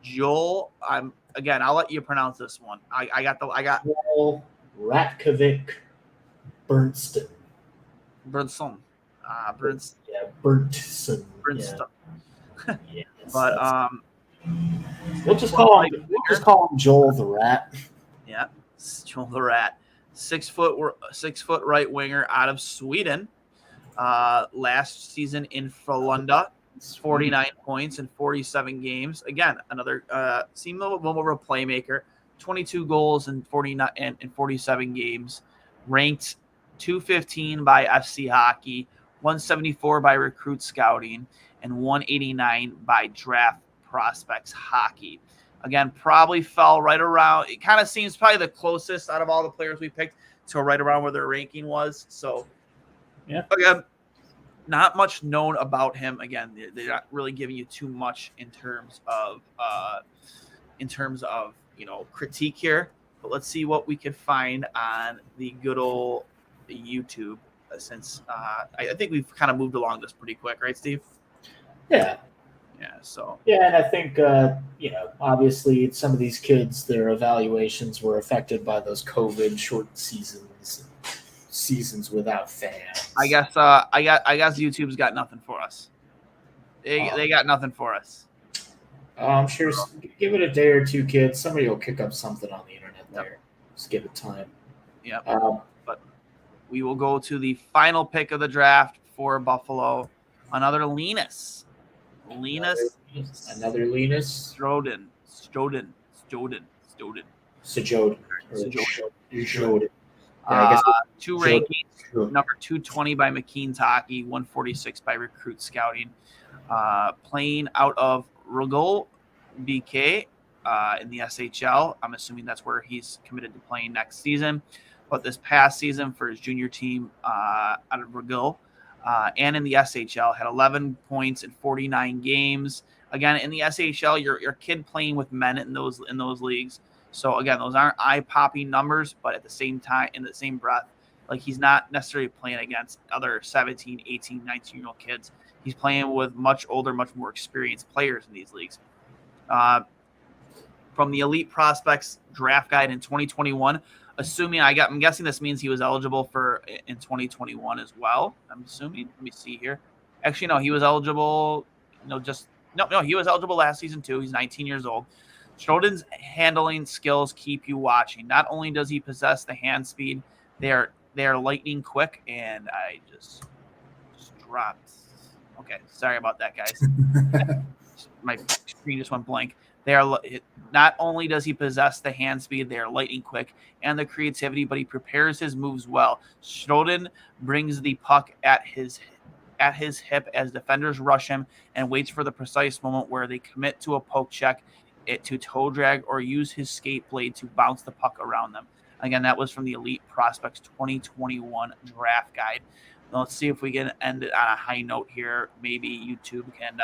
Joel. I'll let you pronounce this one. I got Joel Ratkovic Berntsson. Berntsson. Berntsson. Yeah. But we'll just call him Joel the Rat. Yeah, Joel the Rat. 6 foot right winger out of Sweden. Last season in Frölunda, 49 points in 47 games. Again, another seemed a little bit more of a playmaker. 22 goals in 47 games. Ranked 215 by FC Hockey, 174 by Recruit Scouting, and 189 by Draft Prospects Hockey. Again, probably fell right around. It kind of seems probably the closest out of all the players we picked to right around where their ranking was. So, yeah. Again, not much known about him. Again, they're not really giving you too much in terms of critique here. But let's see what we can find on the good old YouTube. Since I think we've kind of moved along this pretty quick, right, Steve? Yeah. Yeah. So. Yeah, and I think obviously some of these kids, their evaluations were affected by those COVID short seasons without fans. I guess YouTube's got nothing for us. They got nothing for us. I'm sure. Give it a day or two, kids. Somebody will kick up something on the internet there. Just give it time. Yeah. But we will go to the final pick of the draft for Buffalo. Another Linus. Another Linus. Stroden. Two rankings. Number 220 by McKean's Hockey, 146 by Recruit Scouting. Playing out of Rugul BK in the SHL. I'm assuming that's where he's committed to playing next season. But this past season for his junior team out of Rugul and in the SHL had 11 points in 49 games. Again, in the SHL, you're a kid playing with men in those leagues. So again, those aren't eye-popping numbers, but at the same time, in the same breath, like he's not necessarily playing against other 17, 18, 19-year-old kids. He's playing with much older, much more experienced players in these leagues. From the Elite Prospects Draft Guide in 2021, I'm guessing this means he was eligible for in 2021 as well. I'm assuming. Let me see here. Actually, no, he was eligible. No, he was eligible last season too. He's 19 years old. Stroden's handling skills keep you watching. Not only does he possess the hand speed, they are lightning quick, and I just dropped. Okay, sorry about that, guys. My screen just went blank. Not only does he possess the hand speed, they are lightning quick and the creativity, but he prepares his moves well. Stroden brings the puck at his hip as defenders rush him and waits for the precise moment where they commit to a poke check, to toe drag, or use his skate blade to bounce the puck around them. Again, that was from the Elite Prospects 2021 Draft Guide. Now, let's see if we can end it on a high note here. Maybe YouTube can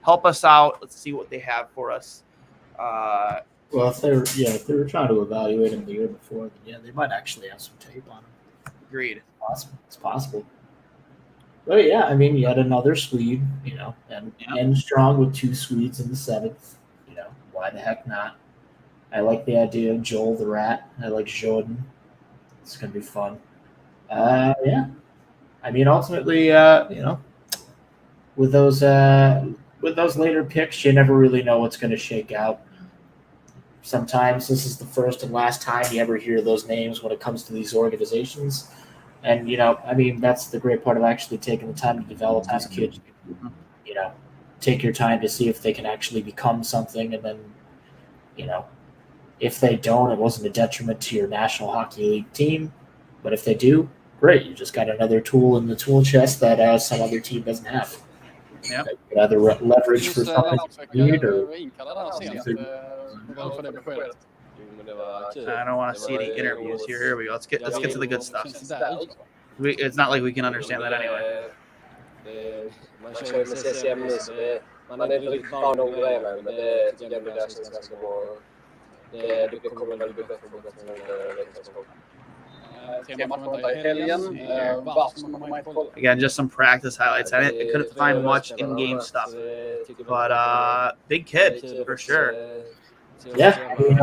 help us out. Let's see what they have for us. Well, if they were trying to evaluate him the year before, then yeah, they might actually have some tape on him. Agreed. It's possible. But yeah, I mean, you had another Swede, and strong with 2 Swedes in the 7th. Why the heck not? I like the idea of Joel the Rat. I like Jordan. It's gonna be fun. Yeah. I mean, ultimately, with those later picks, you never really know what's going to shake out. Sometimes this is the first and last time you ever hear those names when it comes to these organizations. And, I mean, that's the great part of actually taking the time to develop these kids. Take your time to see if they can actually become something. And then, if they don't, it wasn't a detriment to your National Hockey League team. But if they do, great. You just got another tool in the tool chest that some other team doesn't have. Yeah. You could either leverage for something you need or. I don't want to see any interviews here. Here we go. Let's get to the good stuff. It's not like we can understand that anyway. Man kör med CCM nu så man är inte riktigt van att operera, men det tycker jag blir lösningen ganska bra. Det kommer väl bli bättre på Again, just some practice highlights. I couldn't find much in-game stuff, but big kid for sure. Yeah, I mean,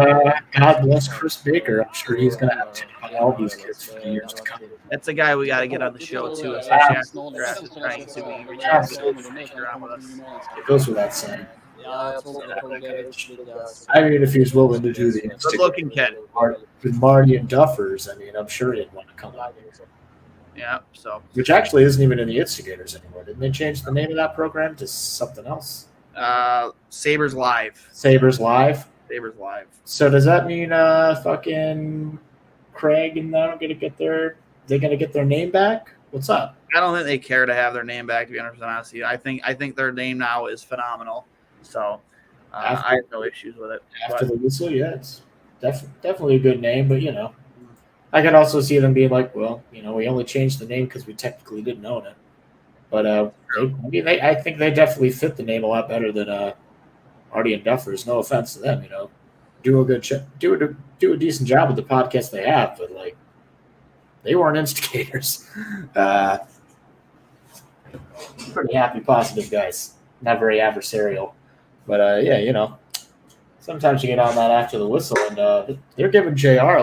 God bless Chris Baker. I'm sure he's going to have to on all these kids for the years to come. That's a guy we got to get on the show too, especially after the draft is trying to be reached around with us. It goes without saying. I mean, if he was willing to do the good-looking kid with Marty and Duffers, I mean, I'm sure he'd want to come out. Yeah, so which actually isn't even in the Instigators anymore. Didn't they change the name of that program to something else? Sabres Live. Sabres Live. Sabres Live. So does that mean fucking Craig and them going to get their name back? What's up? I don't think they care to have their name back, to be 100% honest with you. I think their name now is phenomenal. So I have no issues with it. After the whistle, yeah, it's definitely a good name, but I can also see them being like, well, we only changed the name because we technically didn't own it. But I think they definitely fit the name a lot better than Artie and Duffers. No offense to them, do a decent job with the podcast they have, but like they weren't instigators. Pretty happy, positive guys. Not very adversarial, but sometimes you get on that after the whistle, and they're giving JR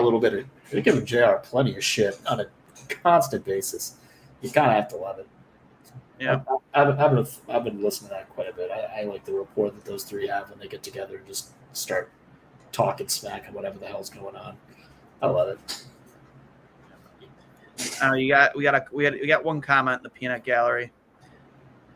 they're giving JR plenty of shit on a constant basis. You kind of have to love it. Yeah, I've been listening to that quite a bit. I like the rapport that those three have when they get together and just start talking smack on whatever the hell's going on. I love it. We got one comment in the peanut gallery.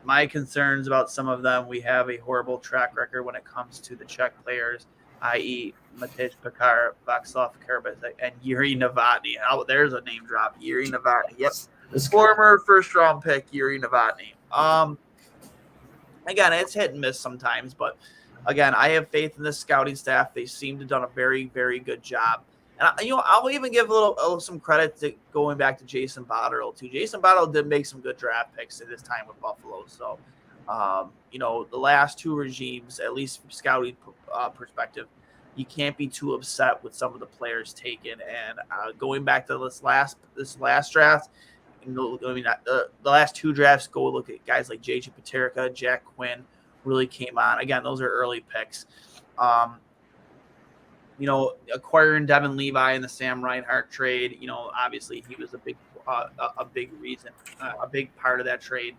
My concerns about some of them, we have a horrible track record when it comes to the Czech players, i.e. Matej Pekar, Václav Kerbetek, and Yuri Novotny. Oh, there's a name drop. Yuri Novotny. Yep. Former first-round pick, Yuri Novotny. Again, it's hit and miss sometimes, but again, I have faith in this scouting staff. They seem to have done a very, very good job. And I'll even give some credit to going back to Jason Botterill too. Jason Botterill did make some good draft picks at his time with Buffalo. So, the last two regimes, at least from scouting perspective, you can't be too upset with some of the players taken. And going back to this last draft, the last two drafts, go look at guys like J.J. Paterka, Jack Quinn really came on. Again, those are early picks. Acquiring Devin Levi in the Sam Reinhart trade, obviously he was a big reason, a big part of that trade.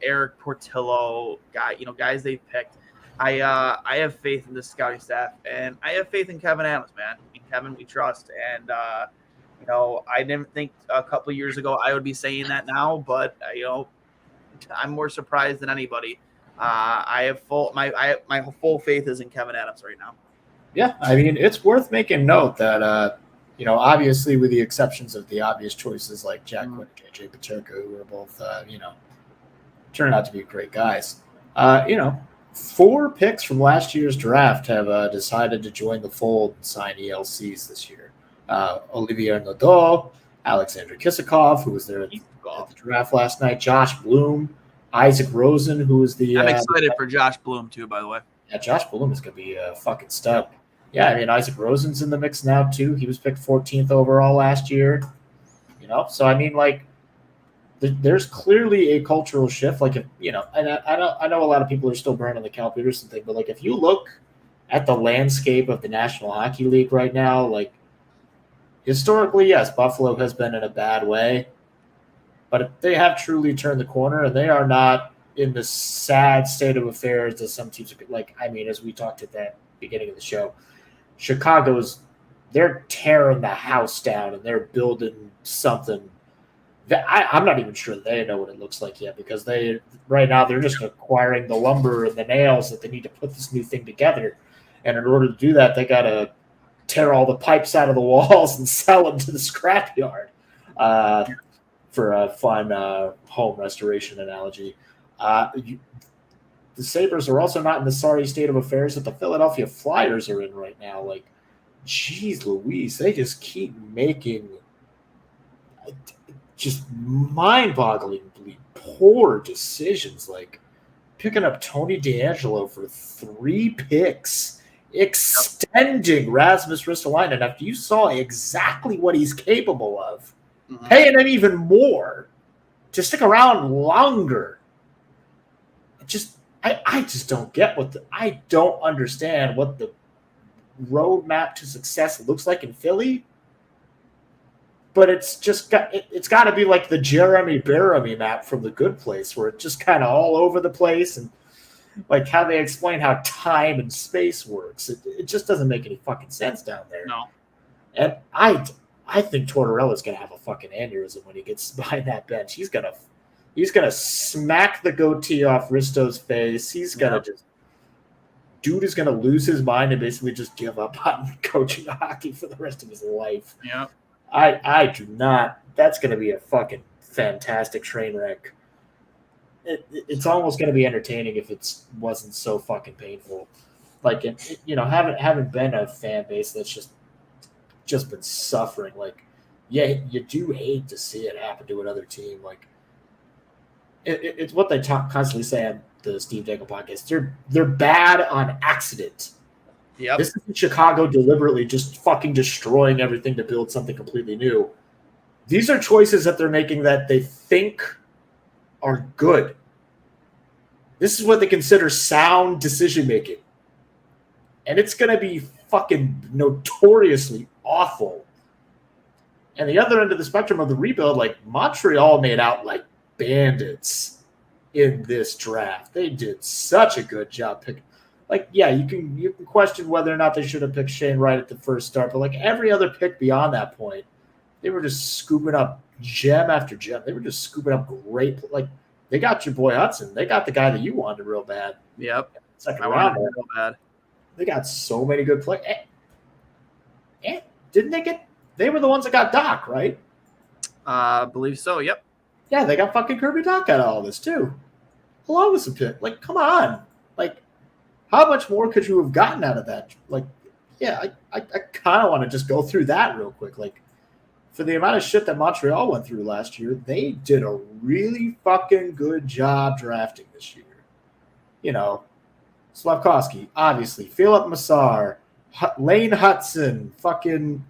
Eric Portillo, guys they've picked. I have faith in the scouting staff, and I have faith in Kevin Adams, man. In Kevin, we trust. And, I didn't think a couple of years ago I would be saying that now, but, I'm more surprised than anybody. I have my full faith is in Kevin Adams right now. Yeah, I mean, it's worth making note that obviously with the exceptions of the obvious choices like Jack Quinn and JJ Paterka, who are both turned out to be great guys. 4 picks from last year's draft have decided to join the fold and sign ELCs this year. Olivier Nadeau, Alexander Kisakov, who was there at the draft last night, Josh Bloom, Isaac Rosen, who is I'm excited for Josh Bloom too, by the way. Yeah, Josh Bloom is going to be a fucking stud. Yeah, I mean, Isaac Rosen's in the mix now too. He was picked 14th overall last year. So I mean, like, there's clearly a cultural shift. Like, and I know a lot of people are still burning the Cal Peterson thing, but like, if you look at the landscape of the National Hockey League right now, like, historically, yes, Buffalo has been in a bad way, but they have truly turned the corner, and they are not in the sad state of affairs that some teams are like. I mean, as we talked at that beginning of the show, they're tearing the house down and they're building something that I'm not even sure they know what it looks like yet, because right now they're just acquiring the lumber and the nails that they need to put this new thing together. And in order to do that, they got to tear all the pipes out of the walls and sell them to the scrapyard for a fun home restoration analogy. The Sabres are also not in the sorry state of affairs that the Philadelphia Flyers are in right now. Like, geez Louise, they just keep making just mind-bogglingly poor decisions, like picking up Tony DeAngelo for 3 picks, extending Rasmus Ristolainen after you saw exactly what he's capable of, paying him even more to stick around longer. I just don't get I don't understand what the roadmap to success looks like in Philly. But it's got to be like the Jeremy Bearimy map from The Good Place, where it's just kind of all over the place, and like how they explain how time and space works. It just doesn't make any fucking sense down there. No. And I think Tortorella's gonna have a fucking aneurysm when he gets behind that bench. He's gonna smack the goatee off Risto's face. He's gonna dude is gonna lose his mind and basically just give up on coaching hockey for the rest of his life. Yeah. I do not. That's going to be a fucking fantastic train wreck. It's almost going to be entertaining if it wasn't so fucking painful. Like, having been a fan base that's just been suffering. Like, yeah, you do hate to see it happen to another team. Like, it's what they constantly say on the Steve Dangle podcast. They're bad on accident. Yep. This is Chicago deliberately just fucking destroying everything to build something completely new. These are choices that they're making that they think are good. This is what they consider sound decision making. And it's going to be fucking notoriously awful. And the other end of the spectrum of the rebuild, like Montreal made out like bandits in this draft. They did such a good job picking. Like, yeah, you can question whether or not they should have picked Shane Wright at the first start, but like every other pick beyond that point, they were just scooping up gem after gem. They were just scooping up great. Like, they got your boy Hudson. They got the guy that you wanted real bad. Yep. Second I round. wanted real bad. They got so many good players. And didn't they get? They were the ones that got Doc, right? I believe so. Yep. Yeah, they got fucking Kirby Doc out of all this too, along with some pick. Like, come on, like, how much more could you have gotten out of that? Like, yeah, I kind of want to just go through that real quick. Like, for the amount of shit that Montreal went through last year, they did a really fucking good job drafting this year. You know, Slavkovsky, obviously, Philip Massar, Lane Hudson, fucking,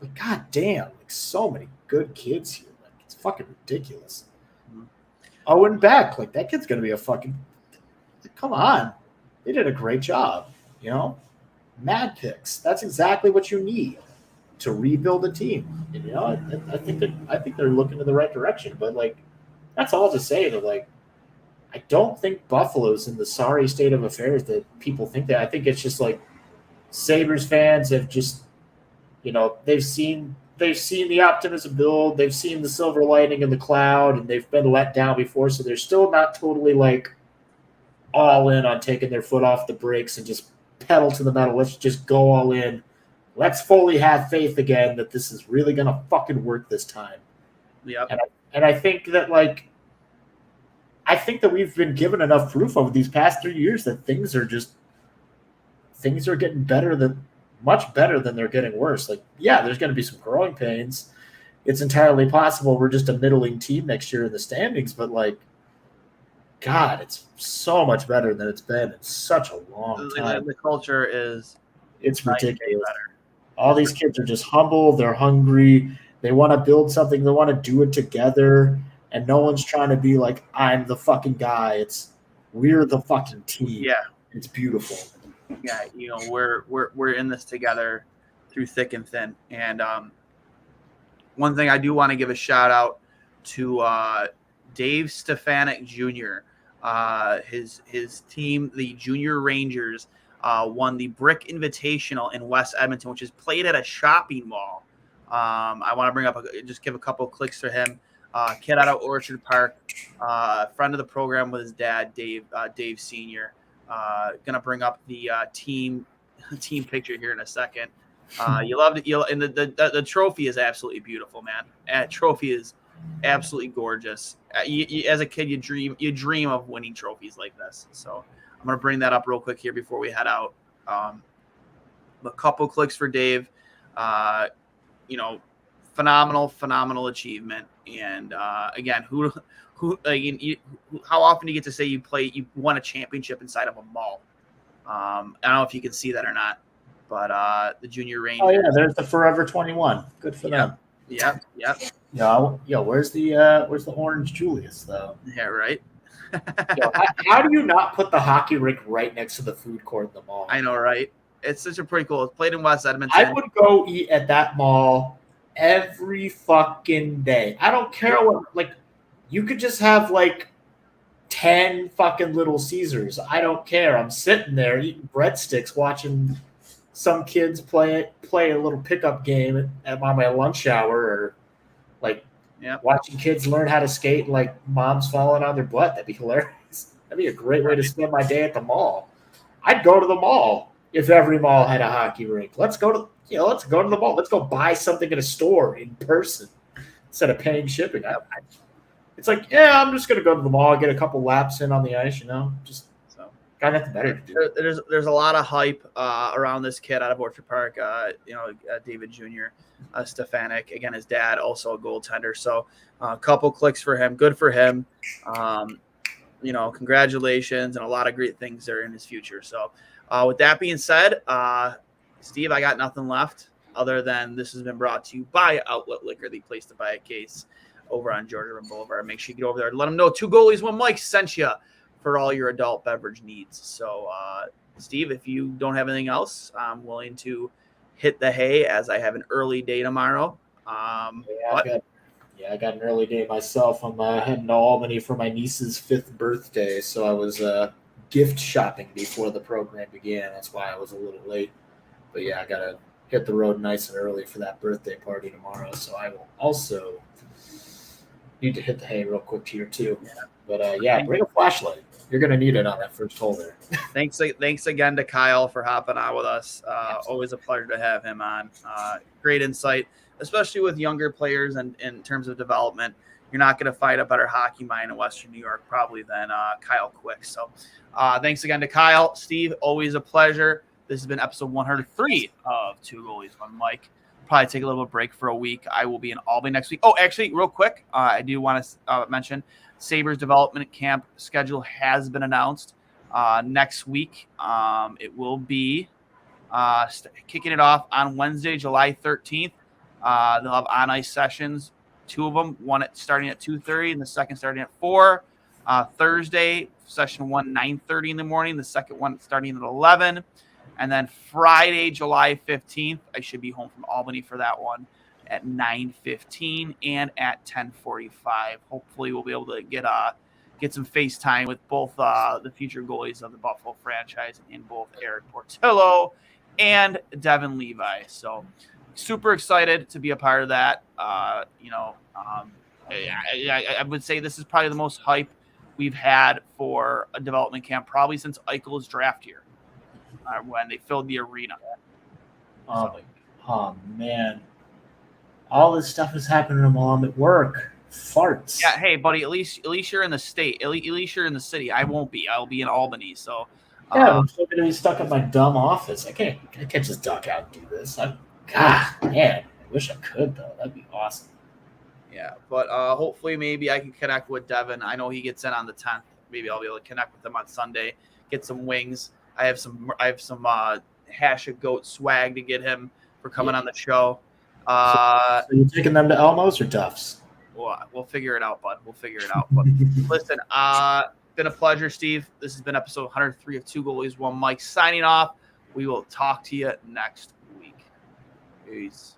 like, goddamn, like, so many good kids here. Like, it's fucking ridiculous. Mm-hmm. Owen Beck, like, that kid's gonna be a fucking, come on. They did a great job, you know? Mad picks. That's exactly what you need to rebuild a team. And, you know, I think they're looking in the right direction. But, like, that's all to say that, like, I don't think Buffalo's in the sorry state of affairs that people think that. I think it's just like Sabres fans have just, you know, they've seen the optimism build, they've seen the silver lining in the cloud, and they've been let down before, so they're still not totally like all in on taking their foot off the brakes and just pedal to the metal. Let's just go all in. Let's fully have faith again that this is really going to fucking work this time. Yep. And I think that, like, I think that we've been given enough proof over these past 3 years that things are getting much better than they're getting worse. Like, yeah, there's going to be some growing pains. It's entirely possible we're just a middling team next year in the standings, but, like, God, it's so much better than it's been in such a long time. The culture is ridiculous. All these kids are just humble. They're hungry. They want to build something. They want to do it together. And no one's trying to be like, I'm the fucking guy. We're the fucking team. Yeah. It's beautiful. Yeah, you know, we're in this together through thick and thin. And one thing I do want to give a shout out to Dave Stefanik Jr. His team, the Junior Rangers, won the Brick Invitational in West Edmonton, which is played at a shopping mall. I want to just give a couple of clicks for him. Kid out of Orchard Park, friend of the program with his dad, Dave Sr. Gonna bring up the team picture here in a second. You love it. And the trophy is absolutely beautiful, man. Trophy is absolutely gorgeous. As a kid, you dream of winning trophies like this. So I'm gonna bring that up real quick here before we head out. A couple clicks for Dave. You know, phenomenal achievement. And again, how often do you get to say you won a championship inside of a mall? I don't know if you can see that or not, but the Junior Rangers. Oh yeah, there's the Forever 21. Good for them. Yep. Yeah, where's the orange Julius though? Yeah, right. How do you not put the hockey rink right next to the food court in the mall? I know, right? It's such a pretty cool. It's played in West Edmonton. I would go eat at that mall every fucking day. I don't care what, like, you could just have like 10 fucking Little Caesars. I don't care. I'm sitting there eating breadsticks, watching some kids play a little pickup game on my lunch hour, or like watching kids learn how to skate and like moms falling on their butt. That'd be hilarious. That'd be a great way to spend my day at the mall. I'd go to the mall if every mall had a hockey rink. Let's go to the mall. Let's go buy something at a store in person instead of paying shipping. It's like, yeah, I'm just going to go to the mall, get a couple laps in on the ice, you know, just got nothing better to do. There's a lot of hype around this kid out of Orchard Park. David Jr. Stefanik, again, his dad, also a goaltender. So a couple clicks for him. Good for him. Congratulations, and a lot of great things there in his future. So with that being said, Steve, I got nothing left other than this has been brought to you by Outlet Liquor, the place to buy a case over on Georgia River Boulevard. Make sure you get over there and let them know 2 Goalies, 1 Mike sent you for all your adult beverage needs. So, Steve, if you don't have anything else, I'm willing to hit the hay as I have an early day tomorrow. I got an early day myself. I'm heading to Albany for my niece's 5th birthday, so I was gift shopping before the program began. That's why I was a little late. But yeah, I got to hit the road nice and early for that birthday party tomorrow, so I will also need to hit the hay real quick here too. Yeah. But bring a flashlight. You're going to need it on that first hole there. Thanks again to Kyle for hopping on with us. Always a pleasure to have him on. Great insight, especially with younger players and in terms of development. You're not going to find a better hockey mind in Western New York probably than Kyle Quick. So thanks again to Kyle. Steve, always a pleasure. This has been episode 103 of 2 Goalies, 1 Mike. Probably take a little break for a week. I will be in Albany next week. Oh, actually, real quick, I do want to mention Sabres development camp schedule has been announced next week. It will be kicking it off on Wednesday, July 13th. They'll have on-ice sessions, 2 of them, one starting at 2:30 and the second starting at 4. Thursday, session 1, 9:30 in the morning. The second one starting at 11. And then Friday, July 15th, I should be home from Albany for that one at 9:15 and at 10:45. Hopefully we'll be able to get some FaceTime with both the future goalies of the Buffalo franchise in both Eric Portillo and Devin Levi. So super excited to be a part of that. I would say this is probably the most hype we've had for a development camp probably since Eichel's draft year. When they filled the arena. Oh man. All this stuff is happening to Mom at work. Farts. Yeah, hey buddy, at least you're in the state. At least you're in the city. I won't be. I'll be in Albany. So I'm still gonna be stuck at my dumb office. I can't just duck out and do this. I wish I could though. That'd be awesome. Yeah, but hopefully maybe I can connect with Devin. I know he gets in on the 10th. Maybe I'll be able to connect with him on Sunday, get some wings. I have some hash of goat swag to get him for coming on the show. So you taking them to Elmo's or Duff's? We'll figure it out, bud. We'll figure it out. But listen, been a pleasure, Steve. This has been episode 103 of 2 Goalies, 1 Mike signing off. We will talk to you next week. Peace.